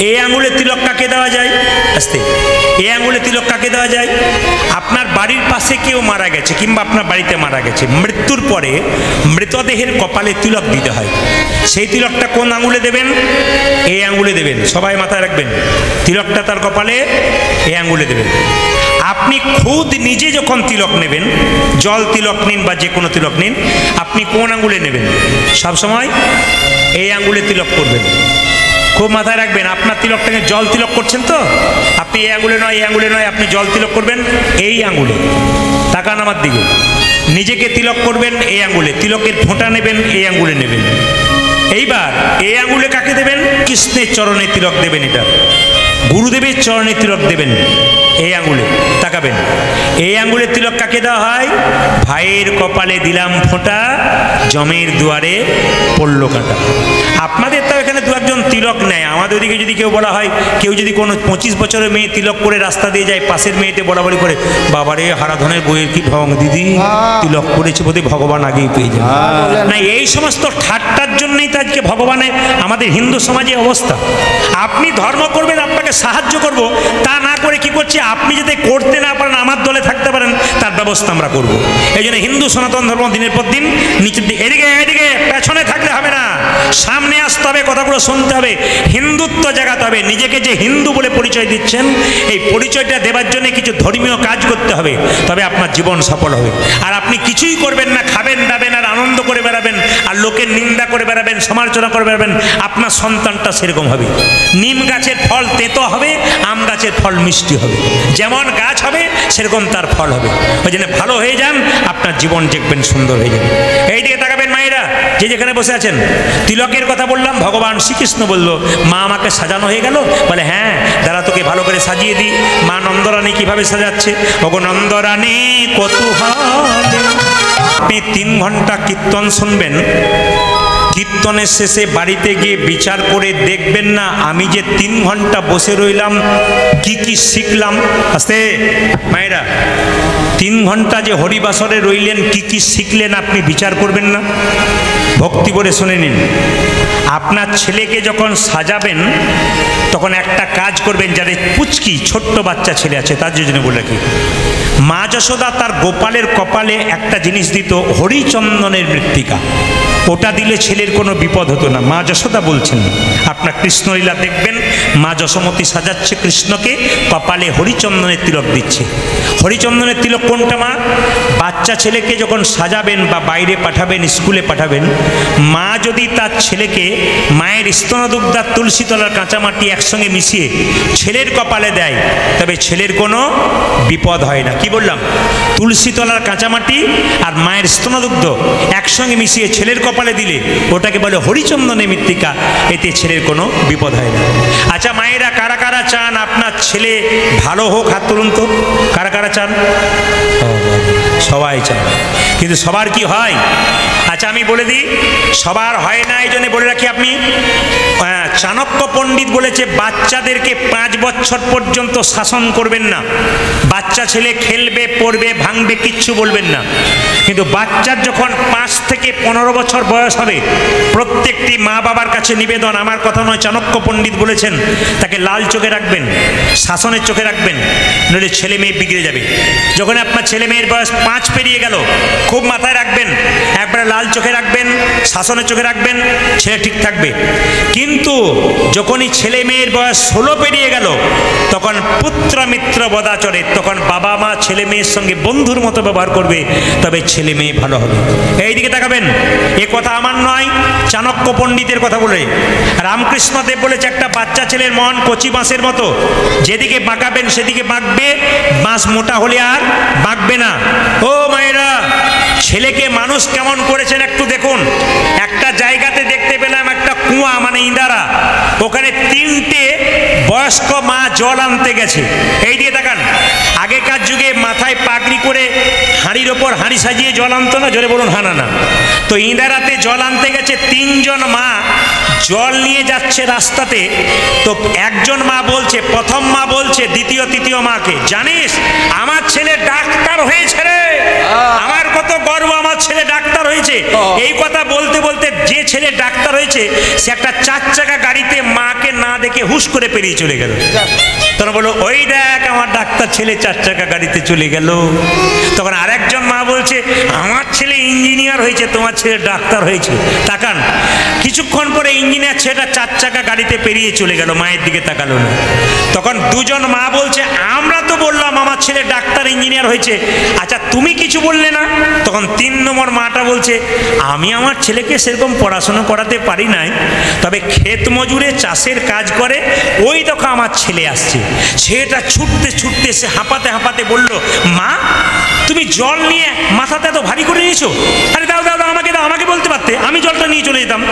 এই আঙুলে তিলক কাকে দেওয়া যায়? আস্তে। এই আঙুলে তিলক কাকে দেওয়া যায়? আপনার বাড়ির পাশে কেউ মারা গেছে কিংবা আপনার বাড়িতে মারা গেছে, মৃত্যুর পরে মৃতদেহের কপালে তিলক দিতে হয়। সেই তিলকটা কোন আঙুলে দেবেন? এই আঙুলে দেবেন। সবাই মাথায় রাখবেন, তিলকটা তার কপালে এই আঙুলে দেবেন। আপনি খুদ নিজে যখন তিলক নেবেন, জল তিলক নিন বা যে কোনো তিলক নিন, আপনি কোন আঙুলে নেবেন? সবসময় এই আঙুলে তিলক করবেন। খুব মাথায় রাখবেন, আপনার তিলকটাকে জল তিলক করছেন তো, আপনি এই আঙুলে নয়, এই আঙুলে নয়, আপনি জল তিলক করবেন এই আঙুলে। তাকান আমার দিকে। নিজেকে তিলক করবেন এই আঙুলে, তিলকের ফোঁটা নেবেন এই আঙুলে নেবেন। এইবার এই আঙুলে কাকে দেবেন? কৃষ্ণের চরণে তিলক দেবেন। এটা গুরুদেবের চরণে তিলক দেবেন এই আঙুলে। তাকাবেন, এই আঙুলে তিলক কাকে দেওয়া হয়? ভাইয়ের কপালে দিলাম ফোঁটা, জমের দুয়ারে পড়ল কাঁটা। আপনাদের তো এখানে দু একজন তিলক নেয়, আমাদের ওদিকে যদি কেউ বলা হয়, কেউ যদি কোনো 25 বছরের মেয়ে তিলক করে রাস্তা দিয়ে যায়, পাশের মেয়েতে বরাবরি করে, বাবারে হারাধনের বইয়ের কি ঢং দিদি, তিলক করেছে বোধহয় ভগবান আগেই পেয়ে যায়। না, এই সমস্ত ঠাট্টার জন্যই তো আজকে ভগবানের আমাদের হিন্দু সমাজে অবস্থা। আপনি ধর্ম করবেন, আপনাকে সাহায্য করব, তা না করে কি করছি, আপনি যাতে করতে না পারেন, আমার দলে থাকতে পারেন, তার ব্যবস্থা আমরা করব। এই জন্য হিন্দু সনাতন ধর্ম দিনের পর দিন নিচের দিকে, এদিকে এদিকে পেছনে থাকলে হবে না, সামনে আসতে হবে, কথাগুলো শুনতে হবে, হিন্দুত্ব জাগাতে হবে। নিজেকে যে হিন্দু বলে পরিচয় দিচ্ছেন, এই পরিচয়টা দেওয়ার জন্য কিছু ধর্মীয় কাজ করতে হবে, তবে আপনার জীবন সফল হবে। আর আপনি কিছুই করবেন না, খাবেন দাবেন আর আনন্দ করে বেড়াবেন, আর লোকের নিন্দা করে বেড়াবেন, সমালোচনা করে বেড়াবেন, আপনার সন্তানটা সেরকম হবে। নিম গাছের ফল তেতো হবে, আম গাছের ফল মিষ্টি হবে। যেমন গাছ হবে সেরকম তার ফল হবে। ওই জন্য ভালো হয়ে যান, আপনার জীবন দেখবেন সুন্দর হয়ে যাবে। এই দিকে তাকাবেন মায়েরা, যে যেখানে বসে আছেন। তিলকের কথা বললাম, ভগবান শ্রীকৃষ্ণ বলল, মা আমাকে সাজানো হয়ে গেল? বলে হ্যাঁ, দাঁড়া তোকে ভালো করে সাজিয়ে দিই। মা নন্দরানী কিভাবে সাজাচ্ছে? ওগো নন্দরানী কৌতূহলে। আপনি 3 ঘন্টা কীর্তন শুনবেন, কীর্তনের শেষে বাড়িতে গিয়ে বিচার করে দেখবেন না, আমি যে 3 ঘন্টা বসে রইলাম কি কি শিখলাম। আস্তে মায়েরা, 3 ঘন্টা যে হরিবাসরে রইলেন কি কি শিখলেন আপনি বিচার করবেন না? ভক্তি করে শুনে নিন। আপনার ছেলেকে যখন সাজাবেন তখন একটা কাজ করবেন, যাদের পুচকি ছোট্ট বাচ্চা ছেলে আছে তার জন্য বলে রাখি, মা যশোদা তার গোপালের কপালে একটা জিনিস দিত, হরিচন্দনের মৃত্তিকা। ওটা দিলে ছেলের কোনো বিপদ হতো না। মা যশোদা বলছেন, আপনার কৃষ্ণলীলা দেখবেন, মা যশোমতী সাজাচ্ছে কৃষ্ণকে, কপালে হরিচন্দনের তিলক দিচ্ছে। হরিচন্দনের তিলক কোনটা মা? বাচ্চা ছেলেকে যখন সাজাবেন বা বাইরে পাঠাবেন, স্কুলে পাঠাবেন, মা যদি তার ছেলেকে মায়ের স্তনদুগ্ধার তুলসী তলার কাঁচামাটি একসঙ্গে মিশিয়ে ছেলের কপালে দেয়, তবে ছেলের কোনো বিপদ হয় না। কি বললাম? তুলসী তলার কাঁচামাটি আর মায়ের স্তনদুগ্ধ একসঙ্গে মিশিয়ে ছেলের কপালে দিলে ওটাকে বলে হরিচন্দনের মৃত্তিকা, এতে ছেলের কোনো বিপদ হয় না। আচ্ছা মায়েরা, কারা কারা চান আপনার ছেলে ভালো হোক? হাত তুলুন তো, কারা কারা চান? সবাই চান, কিন্তু সবার কি হয়? আচ্ছা আমি বলে দিই, সবার হয় না, এই জন্য বলে রাখি। আপনি চাণক্য পণ্ডিত বলেছে, বাচ্চাদেরকে 5 বছর পর্যন্ত শাসন করবেন না। বাচ্চা ছেলে খেলবে, পড়বে, ভাঙবে, কিচ্ছু বলবেন না। কিন্তু বাচ্চার যখন 5 থেকে 15 বছর বয়স হবে, প্রত্যেকটি মা বাবার কাছে নিবেদন, আমার কথা নয়, চাণক্য পণ্ডিত বলেছেন, তাকে লাল চোখে রাখবেন, শাসনের চোখে রাখবেন, নইলে ছেলে মেয়ে বিগড়ে যাবে। যখন আপনার ছেলে মেয়ের বয়স 5 পেরিয়ে গেল, খুব মাথায় রাখবেন, একবারে লাল চোখে রাখবেন, শাসনের চোখে রাখবেন, ছেলে ঠিক থাকবে। কিন্তু যখনই ছেলে মেয়ের বয়স 16 পেরিয়ে গেল, তখন পুত্র মিত্র বদাচরে, তখন বাবা মা ছেলে মেয়ের সঙ্গে বন্ধুর মতো ব্যবহার করবে, তবে ছেলে মেয়ে ভালো হবে। এই দিকে তাকাবেন, এ কথা আমার নয়, চাণক্য পণ্ডিতের কথা বলে। রামকৃষ্ণ দেব বলেছে, একটা বাচ্চা ছেলের মন কচি বাঁশের মতো, যেদিকে বাঁকাবেন সেদিকে বাঁকবে, বাঁশ মোটা হলে আর বাঁকবে না। ও মায়েরা, ছেলেকে মানুষ কেমন করেছেন একটু দেখুন। একটা জায়গাতে দেখতে পেলাম একটা কুয়া, মানে ইন্দারা, ওখানে 3টে বয়স্ক মা জল আনতে গেছে। এই দিয়ে তাকান, আগেকার যুগে মাথায় পাগড়ি করে হাঁড়ির ওপর হাঁড়ি সাজিয়ে জল আনতো না? জোরে বলুন হ্যাঁ না না। তো ইন্দারাতে জল আনতে গেছে 3 জন মা, জল নিয়ে যাচ্ছে রাস্তাতে, তো একজন মা বলছে, প্রথম মা বলছে দ্বিতীয় তৃতীয় মাকে, জানিস আমার ছেলে ডাক্তার হয়েছে রে, আমার কত গর্ব, আমার ছেলে ডাক্তার হয়েছে। এই কথা বলতে বলতে যে ছেলে ডাক্তার হয়েছে সে একটা 4 চাকা গাড়িতে মাকে না দেখে হুশ করে পেরিয়ে চলে গেল। তখন বললো, ওই দেখ আমার ডাক্তার ছেলে 4 চাকা গাড়িতে চলে গেল। তখন আরেকজন মা বলছে, আমার ছেলে ইঞ্জিনিয়ার হয়েছে, তোমার ছেলে ডাক্তার হয়েছে। তাকান, কিছুক্ষণ পরে ইঞ্জিনিয়ার ছেলেটা 4 চাকা গাড়িতে পেরিয়ে চলে গেল, মায়ের দিকে তাকালো না। তখন দুজন মা বলছে, আমরা তো বললাম আমার ছেলে ডাক্তার ইঞ্জিনিয়ার হয়েছে, আচ্ছা তুমি কিছু বললে না। তখন 3 নম্বর মাটা বলছে, আমি আমার ছেলেকে সেরকম পড়াশোনা করাতে পারি নাই, তবে ক্ষেত মজুরে চাষের কাজ করে, ওই দেখো আমার ছেলে আসছে। ছেলেটা ছুটতে ছুটতে সে হাঁপাতে হাঁপাতে বলল, মা তুমি জল নিয়ে মাথাতে এত ভারী করে নিয়েছো, আরে দাও দাও দাও, আমাকে দাও, আমাকে বলতে পারতে, আমি জলটা নিয়ে চলে যেতাম।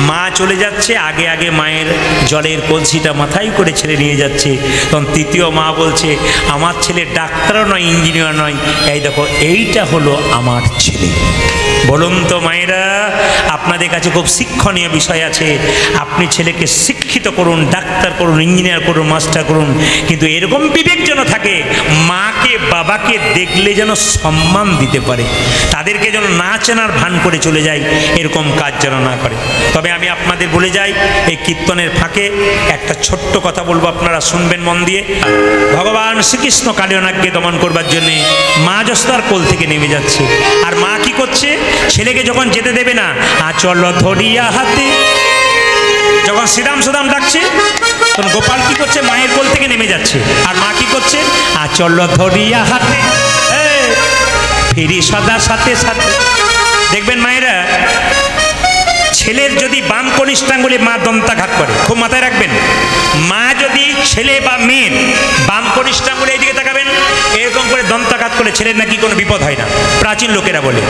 মা চলে যাচ্ছে, আগে আগে মায়ের জলের কলসিটা মাথায় করে ছেলে নিয়ে যাচ্ছে। তখন তৃতীয় মা বলছে, আমার ছেলে ডাক্তারও নয়, ইঞ্জিনিয়ার নয়, এই দেখো এইটা হলো আমার ছেলে। বলুন তো মায়েরা, আপনাদের কাছে খুব শিক্ষণীয় বিষয় আছে। আপনি ছেলেকে শিক্ষিত করুন, ডাক্তার করুন, ইঞ্জিনিয়ার করুন, মাস্টার করুন, কিন্তু এরকম বিবেক যেন থাকে, মাকে বাবাকে দেখলে যেন সম্মান দিতে পারে, তাদেরকে যেন না চেনার ভান করে চলে যায়, এরকম কাজ যেন না করে। তবে আমি আপনাদের বলে যাই, এই কীর্তনের ফাঁকে একটা ছোট্ট কথা বলবো, আপনারা শুনবেন মন দিয়ে। ভগবান শ্রীকৃষ্ণ কালিয়ানাগকে দমন করবার জন্যে মা যশোদার কোল থেকে নেমে যাচ্ছে। আর মা কি করছে, ছেলেকে যখন যেতে দেবে না, আচল ধরিয়া হাতে, যখন শ্রীরাম সুদাম ডাকছে, তখন গোপাল কি করছে, মায়ের কোল থেকে নেমে যাচ্ছে। আর মা কি করছে, আচল ধরিয়া হাতে ফিরি সদা সাথে সাথে। দেখবেন মায়েরা, ছেলের যদি বাম কনিষ্ঠাঙ্গুলি মা দন্তাঘাত করে, খুব মাথায় রাখবেন, মা যদি ছেলে বা মেয়ের বাম কনিষ্ঠাঙ্গুলি এইদিকে তাকাবেন, এরকম করে দন্তাঘাত করে ছেলের নাকি কোনো বিপদ হয় না, প্রাচীন লোকেরা বলে।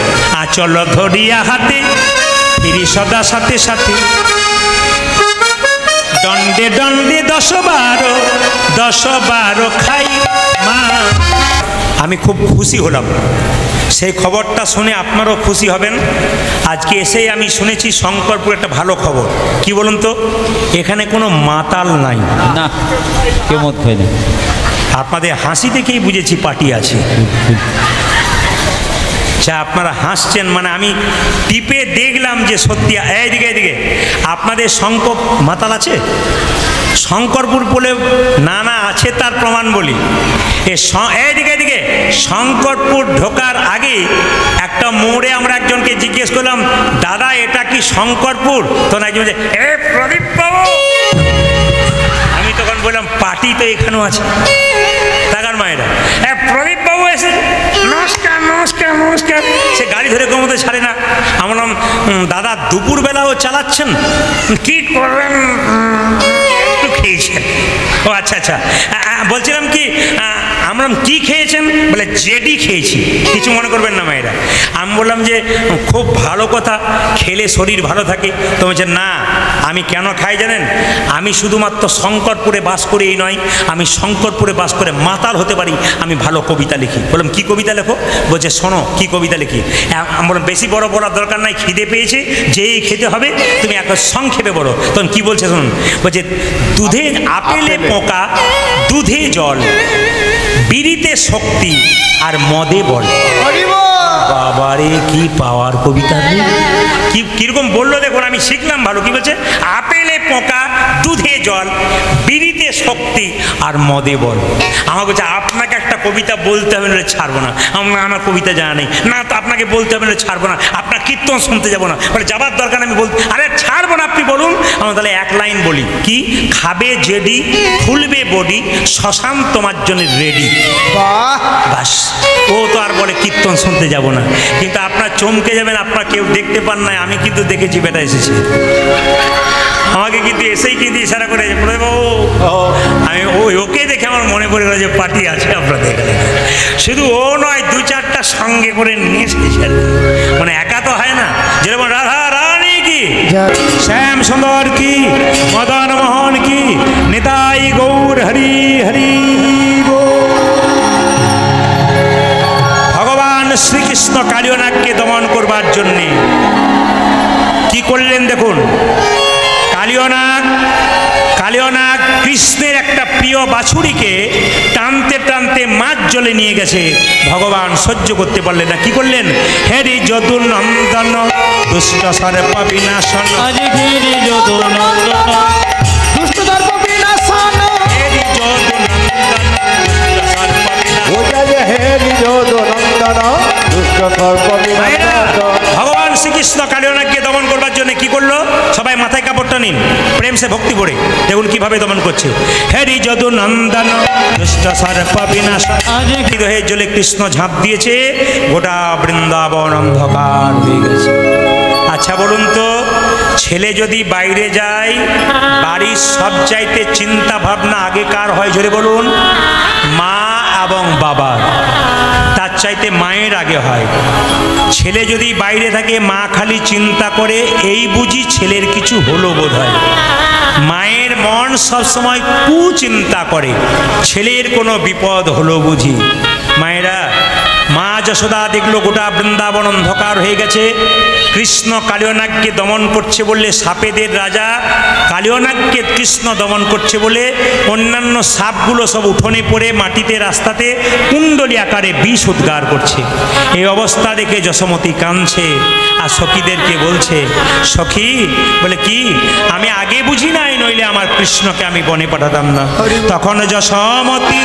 আচল ধরিয়া হাতে ফিরি সদা সাথে সাথে, দণ্ডে দণ্ডে 10-12 খাই মা। আমি খুব খুশি হলাম, সেই খবরটা শুনে আপনারাও খুশি হবেন। আজকে এসেই আমি শুনেছি শঙ্করপুর একটা ভালো খবর। কি বলুন তো, এখানে কোনো মাতাল নাই, না কেউ মদ খায় না। আপনাদের হাসি দেখেই বুঝেছি পার্টি আছে। যা আপনারা হাসছেন, মানে আমি টিপে দেখলাম যে সত্যি। এইদিকে এইদিকে, আপনাদের শঙ্কর মাতাল আছে? শঙ্করপুর বলে না না আছে, তার প্রমাণ বলি। এইদিকে এইদিকে, শঙ্করপুর ঢোকার আগে একটা মোড়ে আমরা একজনকে জিজ্ঞেস করলাম, দাদা এটা কি শঙ্করপুর? তখন একজন বলছে, এ প্রদীপ বাবু। আমি তখন বললাম, পার্টি তো এখানেও আছে। টাকার মায়েরা, প্রদীপ বাবু এসে, নমস্কার নমস্কার নমস্কার। সে গাড়ি ধরে কোনো মতো ছাড়ে না। আমার নাম, দাদা দুপুরবেলাও চালাচ্ছেন? কি করবেন, একটু খেয়েছেন। ও আচ্ছা আচ্ছা, বলছিলাম কি, আমরা কি খেয়েছেন? বলে জেডি খেয়েছি। কিছু মনে করবেন না মায়েরা। আমি বললাম যে খুব ভালো কথা, খেলে শরীর ভালো থাকে। তো বলছে, না আমি কেন খাই জানেন, আমি শুধুমাত্র শঙ্করপুরে বাস করে এই নয়, আমি শঙ্করপুরে বাস করে মাতাল হতে পারি, আমি ভালো কবিতা লিখি। বললাম কি কবিতা লেখো? বলছে শোনো কি কবিতা লিখি। আমি বললাম বেশি বড় বলার দরকার নাই, খিদে পেয়েছে, যেই খেতে হবে তুমি একটা সংক্ষেপে বলো। তখন কি বলছে শুনুন, বলছে দুধে আপেলে পোকা, দুধে জল, বিড়িতে শক্তি আর মদে বল। বাবারে কি পাওয়ার কবিতা! কি কিরকম বললো দেখুন, আমি শিখলাম ভালো। কি বলছে, আপেলে পোকা, দুধে জল, বিড়িতে শক্তি আর মদে বল। আমার বলছে আপনাকে একটা কবিতা বলতে হবে, না ছাড়বো না, আমার কবিতা জানা নেই। না তো আপনাকে বলতে হবে, না ছাড়বো না, আপনার কীর্তন শুনতে যাবো না। বলে যাবার দরকার আমি বলতে, আরে ছাড়বো না, আপনি বলুন। আমার তাহলে এক লাইন বলি, কি, খাবে জেডি, ফুলবে বডি, শ্মশান তোমার জন্য রেডি। বাস, ও তো আর বলে কীর্তন শুনতে যাব না। কিন্তু আপনার চমকে যাবেন, আপনার কেউ দেখতে পান নাই, আমি কিন্তু দেখেছি, বেটা এসেছি। আমাকে কিন্তু এসেই কিন্তু ইশারা করে, বাবু আমি ওকে দেখে আমার মনে পড়ে গেল যে পার্টি আছে আপনাদের এখানে। শুধু ও নয়, 2-4টা সঙ্গে করে নিয়ে এসেছেন, মানে একা তো হয় না। যেরকম রাধা রানী কি, শ্যাম সুন্দর কি, মদন মোহন কি, নিতাই গৌর হরি হরি শ্রীকৃষ্ণ কালিয়ানাগকে দমন করবার জন্যে কি করলেন দেখুন। কালিয়নাগ কৃষ্ণের একটা প্রিয় বাছুরিকে টানতে টানতে মাছ জলে নিয়ে গেছে। ভগবান সহ্য করতে পারলেন না, কি করলেন? হেরি যদু নন্দন দুষ্ট সর্প বিনাশন, হেরি যদু নন্দন দুষ্ট সর্প বিনাশন, হেরি যদু নন্দন দুষ্ট সর্প বিনাশন, হেরি যদু নন্দন দুষ্ট সর্প বিনাশন। ভগবান শ্রীকৃষ্ণ কালিয়নাগকে দমন করবার জন্য কি করলো? সবাই মাথায় কাপড়টা নিন, প্রেম সে ভক্তি করে দেখুন কিভাবে দমন করছে। হেরি যদু নন্দন দুষ্ট সর্প বিনাশন, হৃদয়ের জলে কৃষ্ণ ঝাঁপ দিয়েছে, গোটা বৃন্দাবন অন্ধকার হয়ে গেছে। আচ্ছা বলুন তো, ছেলে যদি বাইরে যায়, বাড়ির সব চাইতে চিন্তা ভাবনা আগে কার হয়? জোরে বলুন। মা এবং বাবার, তার চাইতে মায়ের আগে হয়। ছেলে যদি বাইরে থাকে, মা খালি চিন্তা করে এই বুঝি ছেলের কিছু হলো বোধ হয়। মায়ের মন সবসময় কুচিন্তা করে ছেলের কোনো বিপদ হলো বুঝি। মায়েরা, মা যশোদা দেখলো গোটা বৃন্দাবন অন্ধকার হয়ে গেছে, কৃষ্ণ কালিয়নাগকে দমন করছে বললে, সাপেদের রাজা কালিয়নাগকে কৃষ্ণ দমন করছে বলে অন্যান্য সাপগুলো সব উঠোনে পড়ে মাটিতে রাস্তাতে কুণ্ডলী আকারে বিষ উদ্গার করছে। এই অবস্থা দেখে যশোমতী কাঁদছে আর সখীদেরকে বলছে, সখী বলে কি, আমি আগে বুঝি নাই, নইলে আমার কৃষ্ণকে আমি বনে পাঠাতাম না। তখন যশোমতী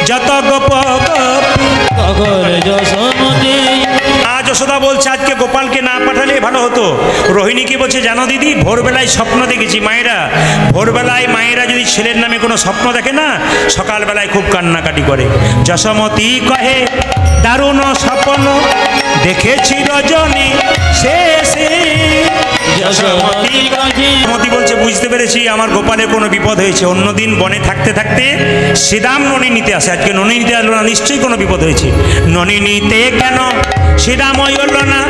যত গোপ যশোদা বলছে, আজকে গোপালকে না পাঠালে ভালো হতো। রোহিণীকে বলছে, জানো দিদি, ভোরবেলায় স্বপ্ন দেখেছি। মায়েরা, ভোরবেলায় মায়েরা যদি ছেলের নামে কোনো স্বপ্ন দেখে না, সকালবেলায় খুব কান্নাকাটি করে। যশোমতী কহে, দারুণ স্বপ্ন দেখেছি রজনী শেষে। যশোমতী বলছে, বুঝতে পেরেছি আমার গোপালের কোনো বিপদ হয়েছে। অন্যদিন বনে থাকতে থাকতে শ্রীরাম ননি নিতে আসে, আজকে ননি নিতে আসলো না, নিশ্চয়ই কোনো বিপদ হয়েছে। ননি নিতে কেন শ্রীরাম হইল না,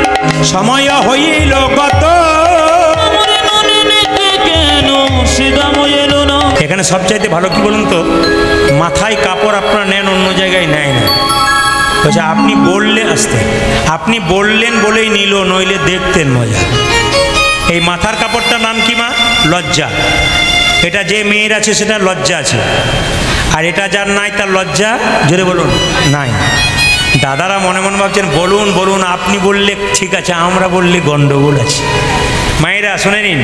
সময় হইল গত। এখানে সবচাইতে ভালো কি বলুন তো, মাথায় কাপড় আপনারা নেন, অন্য জায়গায় নেয় না। বলছে আপনি বললেন, আসতে আপনি বললেন বলেই নিল, নইলে দেখতেন মজা। এই মাথার কাপড়টার নাম কি মা? লজ্জা। এটা যে মেয়ের আছে সেটা লজ্জা আছে, আর এটা যার নাই তার লজ্জা, জোরে বলুন, নাই। দাদারা মনে মনে ভাবছেন, বলুন বলুন, আপনি বললে ঠিক আছে, আমরা বললে গন্ডগোল আছে। মায়েরা শুনে নিন,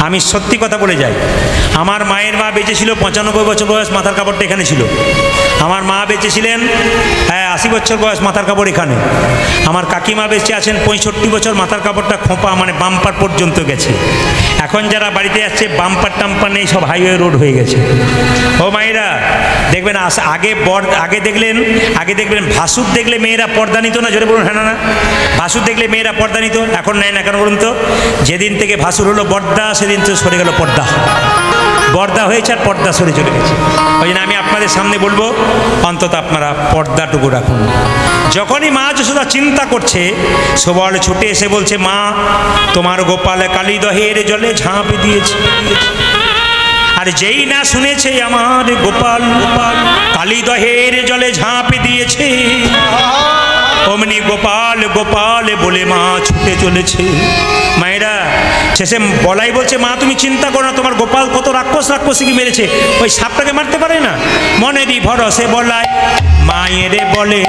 আমি সত্যি কথা বলে যাই। আমার মায়ের মা বেঁচে ছিল 95 বছর বয়স, মাথার কাপড়টা এখানে ছিল। আমার মা বেঁচে ছিলেন 80 বছর বয়স, মাথার কাপড় এখানে। আমার কাকিমা বেঁচে আছেন 65 বছর, মাথার কাপড়টা খোঁপা মানে বাম্পার পর্যন্ত গেছে। এখন যারা বাড়িতে যাচ্ছে বাম্পার টাম্পার নেই, সব হাইওয়ে রোড হয়ে গেছে। ও মায়েরা দেখবেন, আগে দেখবেন ভাসুর দেখলে মেয়েরা পর্দা নিত না, জোরে বলুন হ্যাঁ না? ভাসুর দেখলে মেয়েরা পর্দা নিত, এখন নেয় না কেন বলুন তো? যেদিন থেকে ভাসুর হলো বর্দা, সেদিন তো সরে গেল পর্দা। পর্দা হয়েছে আর পর্দা সরে চলে গেছে। ওই জন্য আমি আপনাদের সামনে বলবো, অন্তত আপনারা পর্দাটুকু রাখুন। যখনই মা যশোদা চিন্তা করছে, সবল ছুটে এসে বলছে, মা তোমার গোপাল কালিদহের জলে ঝাঁপ দিয়েছে। আর যেই না শুনেছে আমার গোপাল কালিদহের জলে ঝাঁপ দিয়েছে, অমনি গোপাল গোপাল বলে মা ছুটে চলেছে। মায়েরা শেষে বলাই বলছে, মা তুমি চিন্তা করো না, তোমার গোপাল কত রাক্ষসীকে মেরেছে, ওই সাপটাকে মারতে পারে না। মনেরই ভরসে বলাই মায়েরে বলে,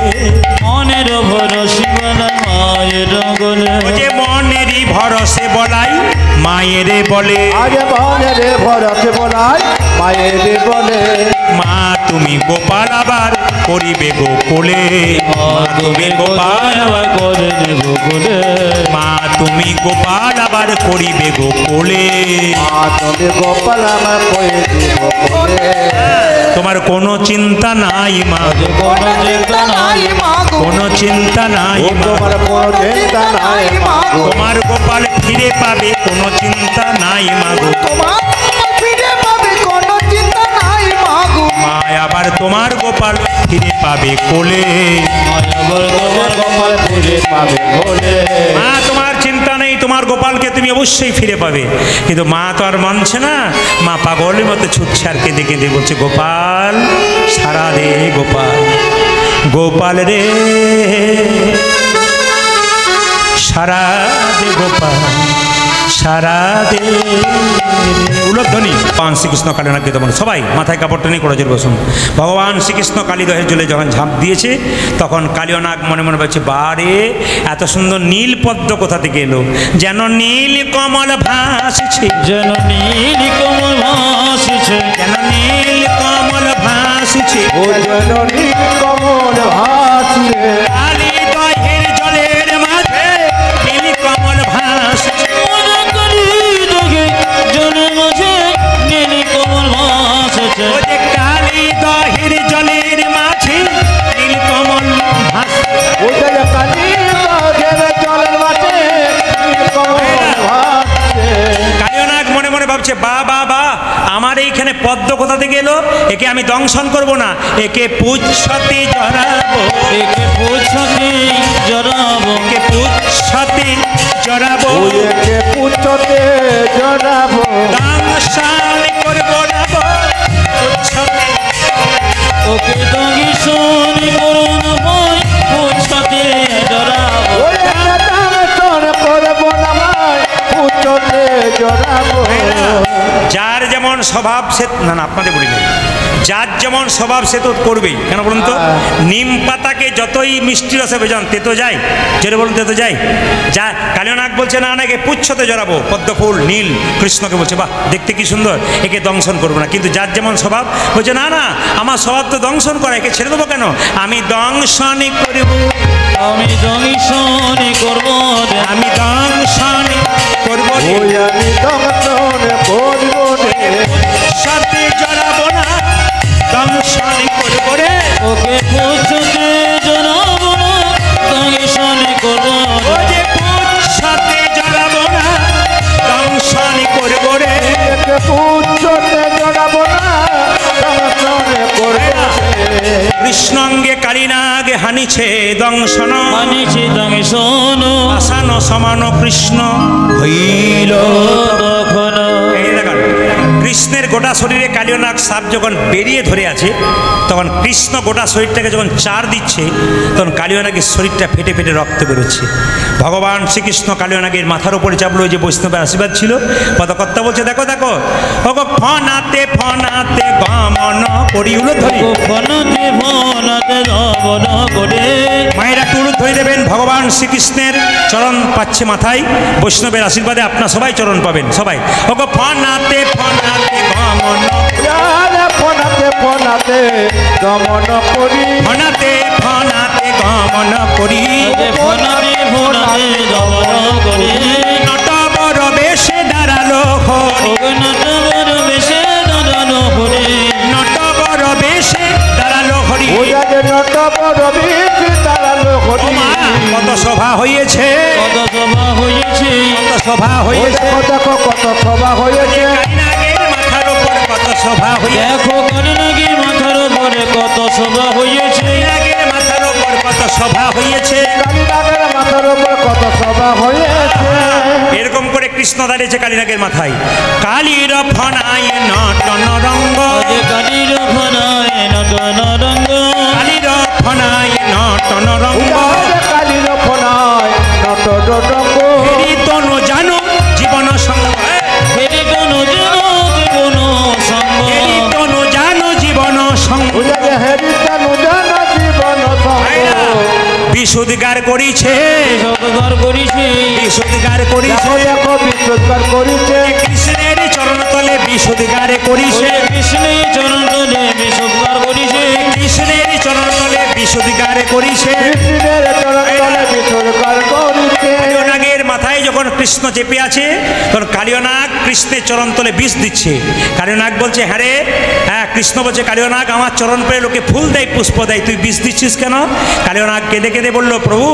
মনের ভরসে বলাই মায়ের বলে, যে মনেরই ভরসে বলাই মায়েরে বলে, আগে মনেরে ভরসে বলাই মায়েরে বলে, মা তুমি গোপাল আবার করিবে গোকুলে, মা তুমি গোপাল আবার করে দেব বলে, মা তুমি গোপাল আবার করিবে গোকুলে, মা তুমি গোপাল আমার কয়ে দিব বলে। তোমার কোনো চিন্তা নাই মা, কোনো চিন্তা নাই মা, কোনো চিন্তা নাই মা, তোমার কোনো চিন্তা নাই মা, তোমার গোপাল ফিরে পাবে, কোনো চিন্তা নাই মা গো, তোমার ফিরে পাবে, কোনো চিন্তা নাই মা গো, মা আবার তোমার গোপাল ফিরে পাবে কোলে, তোমার গোপাল ফিরে পাবে বলে, মা তোমার চিন্তা নেই, তোমার গোপালকে তুমি অবশ্যই ফিরে পাবে। কিন্তু মা তো আর মানছে না, মা পাগলের মতো ছুটছে আর কেঁদে কেঁদে বলছে, গোপাল সারা দে গোপাল, গোপাল রে সারা দে গোপাল, সারা দে উলধ্বনি ভগবান শ্রীকৃষ্ণ কালীনাথকে তখন সবাই মাথায় কাপড়টা নিয়ে করে বসুন। ভগবান শ্রীকৃষ্ণ কালীদহের জলে যখন ঝাঁপ দিয়েছে তখন কালীনাগ মনে মনে বলছে, বারে এত সুন্দর নীল পদ্ম কোথা থেকে এলো? যেন নীল কমল ভাসছে, যেন নীল কমল ভাসছে, যেন নীল কমল ভাসছে, ও যেন নীল কমল ভাসছে, কালীদহের জলের মাঝে নীল কমল ভাসছে। জলের মাঝে নীল কমল ভাসছে, ও যে কালীদহের জলের মাঝে নীল কমল ভাসছে। ও যে কালী দহের জলের মাঝে নীল কমল ভাসছে। কালীনাগ মনে মনে ভাবছে, বা বা বা, আমার এইখানে পদ্ম কোথা থেকে এলো? একে আমি দংশন করব না, একে পুচ্ছতে জড়াবো, একে পুচ্ছতে জড়াবো, একে পুচ্ছতে জড়াবো, ওকে পুচ্ছতে জড়াবো, দংশন করবো না গো, পুচ্ছতে। ওকে দংশন করুন ভয়, পুচ্ছতে জড়াবো। ওকে দংশন করবো না ভাই, পুচ্ছতে জড়াবো। যার যেমন স্বভাব সে, না না আপনাদের বলি না, যার যেমন স্বভাব সে তো করবেই। কেন বলুন তো? নিম পাতাকে যতই মিষ্টি রসে ভেজান তেতো যায়, যেটা বলুন তেতো যায়। যা কালীনাগ বলছে, না না একে পুচ্ছতে জড়াবো, পদ্ম ফুল নীল। কৃষ্ণকে বলছে, বাহ দেখতে কি সুন্দর, একে দংশন করবো না। কিন্তু যার যেমন স্বভাব বলছে, না না আমার স্বভাব তো দংশন করা, একে ছেড়ে দেবো কেন? আমি দংশনই করব, আমি দংশন করবো, আমি দংশনই করব, ওই আমি দংশন করবো রে, সাথে জড়াবো না, দংশনই করব রে। ওকে পুচ্ছতে জড়াবো না, দংশন করবো। ও যে পুচ্ছতে জড়াবো না, দংশনই করব রে। একে পুচ্ছতে জড়াবো না, দংশন করবো রে। কৃষ্ণঙ্গে কালীনাগ হানিছে দংশন, মানিছি দংশন আসান সমান কৃষ্ণ হইল। তখন এই দেখুন, কৃষ্ণের গোটা শরীরে কালীনাগ সাপ যখন বেরিয়ে ধরে আছে, তখন কৃষ্ণ গোটা শরীরটাকে যখন চার দিচ্ছে, তখন কালীনাগের শরীরটা ফেটে ফেটে রক্ত বেরোচ্ছে। ভগবান শ্রীকৃষ্ণ কালীনাগের মাথার উপরে চাপলো, ওই যে বৈষ্ণবের আশীর্বাদ ছিল। পদকর্তা বলছে, দেখো দেখো, ওগো ফনাতে ফনাতে গমন করি উলধ্বনি। ফনাতে ফনাতে দমন করে। মায়েরা টুরু ধরে দেবেন, ভগবান শ্রীকৃষ্ণের চরণ পাচ্ছে মাথায়, বৈষ্ণবের আশীর্বাদে আপনার সবাই চরণ পাবেন সবাই। ওগো ফনাতে ফনাতে গমন, যারে ফোনাতে ফোনাতে দমন করি, ফনাতে ফনাতে গমন করি। ফনাতে ফনাতে দমন করে। নটবর বেশে দাঁড়ালো হরি, নটবর বেশে দাঁড়ানো হরি, নটবর বেশে দাঁড়ালো হরি। ও যারে নটবর বীজ দাঁড়ালো ও হরি। মা, কত সভা হয়েছে, কত সভা হয়েছে, কত সভা ও হয়েছে। দেখো দেখো কত সভা হয়েছে, কালীনাগের মাথার উপর কত সভা হয়েছে, দেখো কালীনাগের মাথার উপরে কত সভা হয়েছে। কালীনাগের মাথার উপর কত সভা হয়েছে। কালীনাগের মাথার উপর কত সভা হয়েছে। এরকম করে কৃষ্ণ দাঁড়িয়েছে কালীনাগের মাথায়। কালীর ফনায় নটন রঙ্গ, যে কালীর ফনায় নটন রঙ্গ, কালীর ফনায় নটন রঙ্গ। যারে কালীর ফোনায় নট রঙ্গ, হেরি তনু জানো জীবন সঙ্গ, ফেরি তনু যেন জীবন সঙ্গ। হেরি তনু জানো জীবন সঙ্গ। ও যারে হেরিতানু জান জীবন সঙ্গ, বিশুদ্ধিকার করিছে, সৎকার করিছে, বিশুদ্ধিকার করিছে। দেখো দেখো বিশুদ্ধার করিছে, কৃষ্ণের চরণ তলে বিশুদ্ধিকার করিছে, কৃষ্ণের চরণ তলে বিশুদ্ধার করিছে। কৃষ্ণের চরণ তলে বিশুদ্ধিকার করিছে। কৃষ্ণের চরণ তলে বিশুদ্ধার করিছে। কালীনাগের মাথায় যখন কৃষ্ণ চেপে আছে, তখন কালীনাগ কৃষ্ণের চরণ তলে বিষ দিচ্ছে। কালীনাগ বলছে, হ্যাঁ রে, হ্যাঁ। কৃষ্ণ বলছে, কালীনাগ আমার চরণ পেয়ে লোকে ফুল দেয়, পুষ্প দেয়, তুই বিষ দিচ্ছিস কেন? কালীনাগ কেঁদে কেঁদে বলল, প্রভু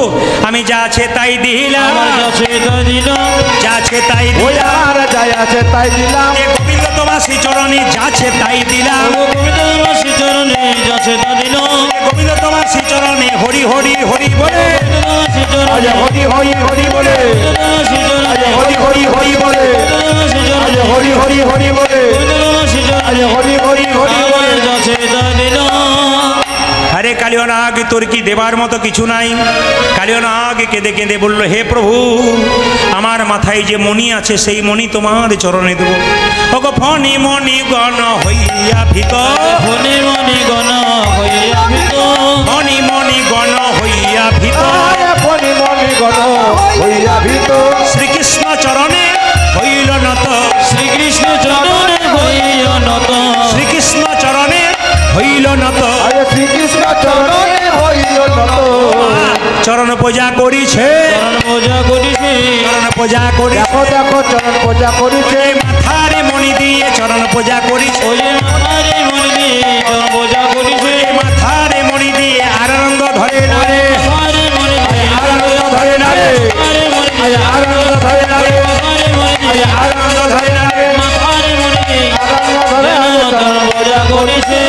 আমি যা আছে তাই দিলাম, আমার কাছে তা দিলাম, যা আছে তাই ও দিলাম। আর যাই আছে তাই দিলাম, এ গোবিন্দ তোমার শ্রী চরণে যা আছে তাই দিলাম, গোবিন্দ শ্রী চরণে যাচ্ছে তা দিলাম। এ গোবিন্দ তোমার শ্রী চরণে হরি হরি হরি বলে, শ্রী আজ চরণে হরি হরি হরি বলে, শ্রী আজ চরণে হরি হরি হরি বলে, শ্রী আজ চরণে হরি হরি হরি বলে, শ্রী আজ চরণে হরি হরি হরি বলে। যাচ্ছে তা দিলাম। হরে কালিয় নাগ তোর কি দেবার মতো কিছু নাই? কালিয় নাগ কেঁদে কেঁদে বলল, হে প্রভু, আমার মাথায় যে মণি আছে সেই মণি তোমার চরণে দেব। ওগো ফণি মণি গণ হইয়া ভীত, মনে মনে গণ হইয়া ভীত, ফণি মণি গণ হইয়া ভীত, মনি মনি গণ হইয়া ভীত, শ্রীকৃষ্ণ চরণে হইল নত, শ্রীকৃষ্ণ চরণে হইয়া নত, শ্রীকৃষ্ণ চরণে হইল নত। আরে শ্রীকৃষ্ণ চরণে হইল নত। চরণ পূজা করিছে, চরণ পূজা করিছে, চরণ পূজা করিছে, দেখো দেখো চরণ পূজা করিছে, মাথারে মণি দিয়ে চরণ পূজা করিছে, ওই যে মাথারে মণি দিয়ে চরণ পূজা করিছে, মাথারে মণি দিয়ে আনন্দ ধরে না রে, মাথারে মণি দিয়ে আনন্দ ধরে না রে, মাথারে মণি দিয়ে আনন্দ ধরে না রে, মাথারে মণি দিয়ে আনন্দ ধরে না রে। মাথারে মণি দিয়ে আনন্দ ধরে চরণ পূজা করিছে।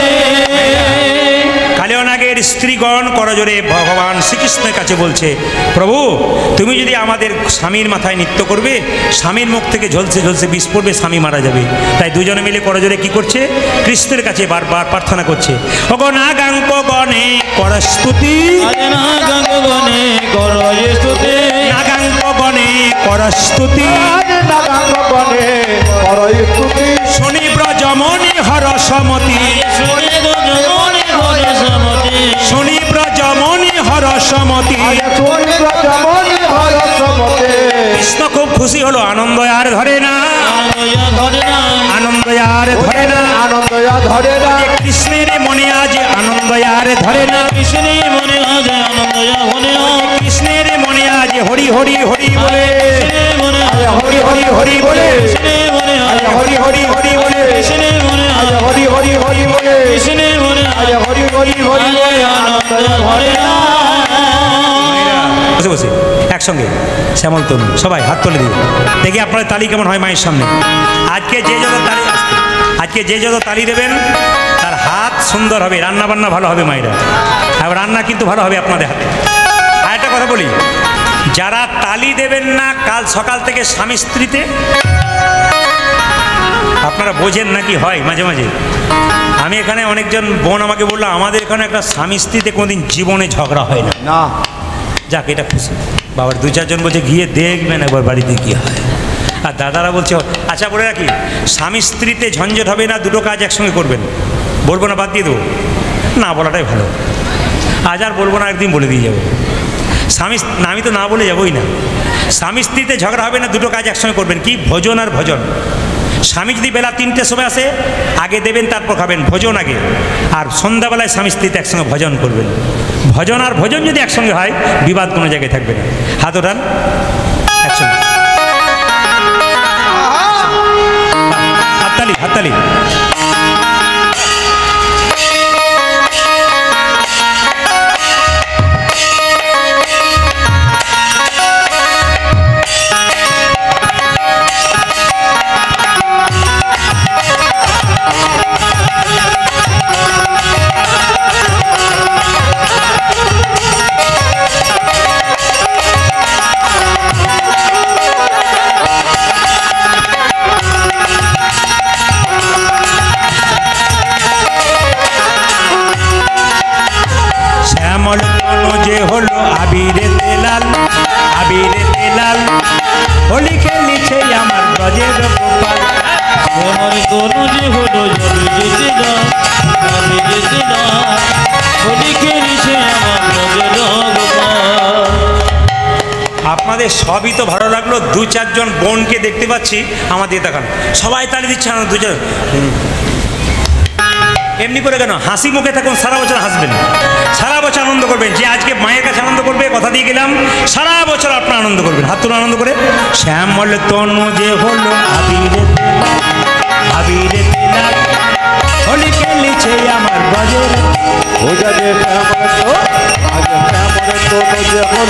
কালিয় নাগের স্ত্রীগণ করজোরে ভগবান শ্রীকৃষ্ণের কাছে বলছে, প্রভু তুমি যদি আমাদের স্বামীর মাথায় নৃত্য করবে, স্বামীর মুখ থেকে ঝলসে ঝলসে বিষ পড়বে, স্বামী মারা যাবে। তাই দুজনে মিলে করজোরে কি করছে? কৃষ্ণের কাছে বারবার প্রার্থনা করছে, ওগো নাগাঙ্ক গণে কর স্তুতি, আজ না গঙ্গনে করো স্তুতি, নাগাঙ্ক গণে কর স্তুতি, আজ নাগাঙ্গ বনে করই স্তুতি, শনি ব্রজমণি হর সমতি, শুনে গো জমনে ঘরে সমতি, শনি ব্রজমণি হর সমতি। আজ শুনি ব্রজমণি হরসমতে, কৃষ্ণ খুব খুশি হলো, আনন্দ আর ধরে না, আনন্দয়া ঘরে না, আনন্দ আর ধরে না, আনন্দ ধরে না, কৃষ্ণের মনে আজ আনন্দ আর ধরে না, কৃষ্ণের মনে আজ আনন্দয়া ঘরে না, কৃষ্ণের মনে আজ হরি হরি হরি বলে, কৃষ্ণের মনে আজ হরি হরি হরি বলে, কৃষ্ণের মনে আজ হরি হরি হরি বলে, কৃষ্ণের মনে আজ হরি হরি হরি বলে, কৃষ্ণের মনে আজ হরি হরি হরি বলে, আনন্দয়া ঘরে না। বসে বসে একসঙ্গে শ্যামল তরুণ সবাই হাত তুলে দিই, দেখি আপনার তালি কেমন হয় মায়ের সামনে। আজকে যে যত তালি, আজকে যে যত তালি দেবেন তার হাত সুন্দর হবে, রান্না বান্না ভালো হবে মায়েরা, আর রান্না কিন্তু ভালো হবে আপনাদের হাতে। আর একটা কথা বলি, যারা তালি দেবেন না কাল সকাল থেকে স্বামী স্ত্রীতে, আপনারা বোঝেন নাকি হয় মাঝে মাঝে। আমি এখানে অনেকজন বোন আমাকে বললো, আমাদের এখানে একটা স্বামী স্ত্রীতে কোনোদিন জীবনে ঝগড়া হয় না। না যাক, এটা খুশি। বাবার দু চারজন বলছে গিয়ে দেখবেন একবার বাড়িতে কী হয়। আর দাদারা বলছে, আচ্ছা বলে রাখি, স্বামী স্ত্রীতে ঝঞ্ঝট হবে না, দুটো কাজ একসঙ্গে করবেন। বলবো না, বাদ দিয়ে দেবো, না বলাটাই ভালো। আজ আর বলবো না, একদিন বলে দিয়ে যাবো। স্বামী না, আমি তো না বলে যাবোই না। স্বামী স্ত্রীতে ঝগড়া হবে না, দুটো কাজ একসঙ্গে করবেন। কি? ভোজন আর ভজন। স্বামী যদি বেলা 3টের সময় আসে, আগে দেবেন, তারপর খাবেন, ভোজন আগে। আর সন্ধ্যাবেলায় স্বামী স্ত্রীতে একসঙ্গে ভজন করবেন। ভজন আর ভোজন যদি একসঙ্গে হয়, বিবাদ কোনো জায়গায় থাকবে না। হাত ওঠান একসঙ্গে, হাততালি হাততালি। শ্যামল তনু যে হলো আবিরে তেলাল, আবিরে তেলাল, হোলি খেলিছে আমার ব্রজের গোপাল। আমার তনু যে হলো যাবি যেতে না, যাবি যেতে না, হোলি খেলিছে আমার ব্রজের গোপাল। আপনাদের সবই তো ভালো লাগলো। 2-4 জন বোনকে দেখতে পাচ্ছি, আমার দিয়ে তাকান, সবাই তালি দিচ্ছে না। 2-4 এমনি করে কেন? হাসি মুখে থাকুন, সারা বছর হাসবেন, সারা বছর আনন্দ করবেন। যে আজকে মায়ের কাছে আনন্দ করবে, কথা দিয়ে গেলাম, সারা বছর আপনার আনন্দ করবেন। হাত তুলে আনন্দ করে। শ্যামল তনু যে হলো আবিরে তেলাল, আবিরে তেলাল, হোলি খেলিছে আমার ব্রজের। ও যাবে শ্যামল তো, আজ শ্যামল তো যে হলো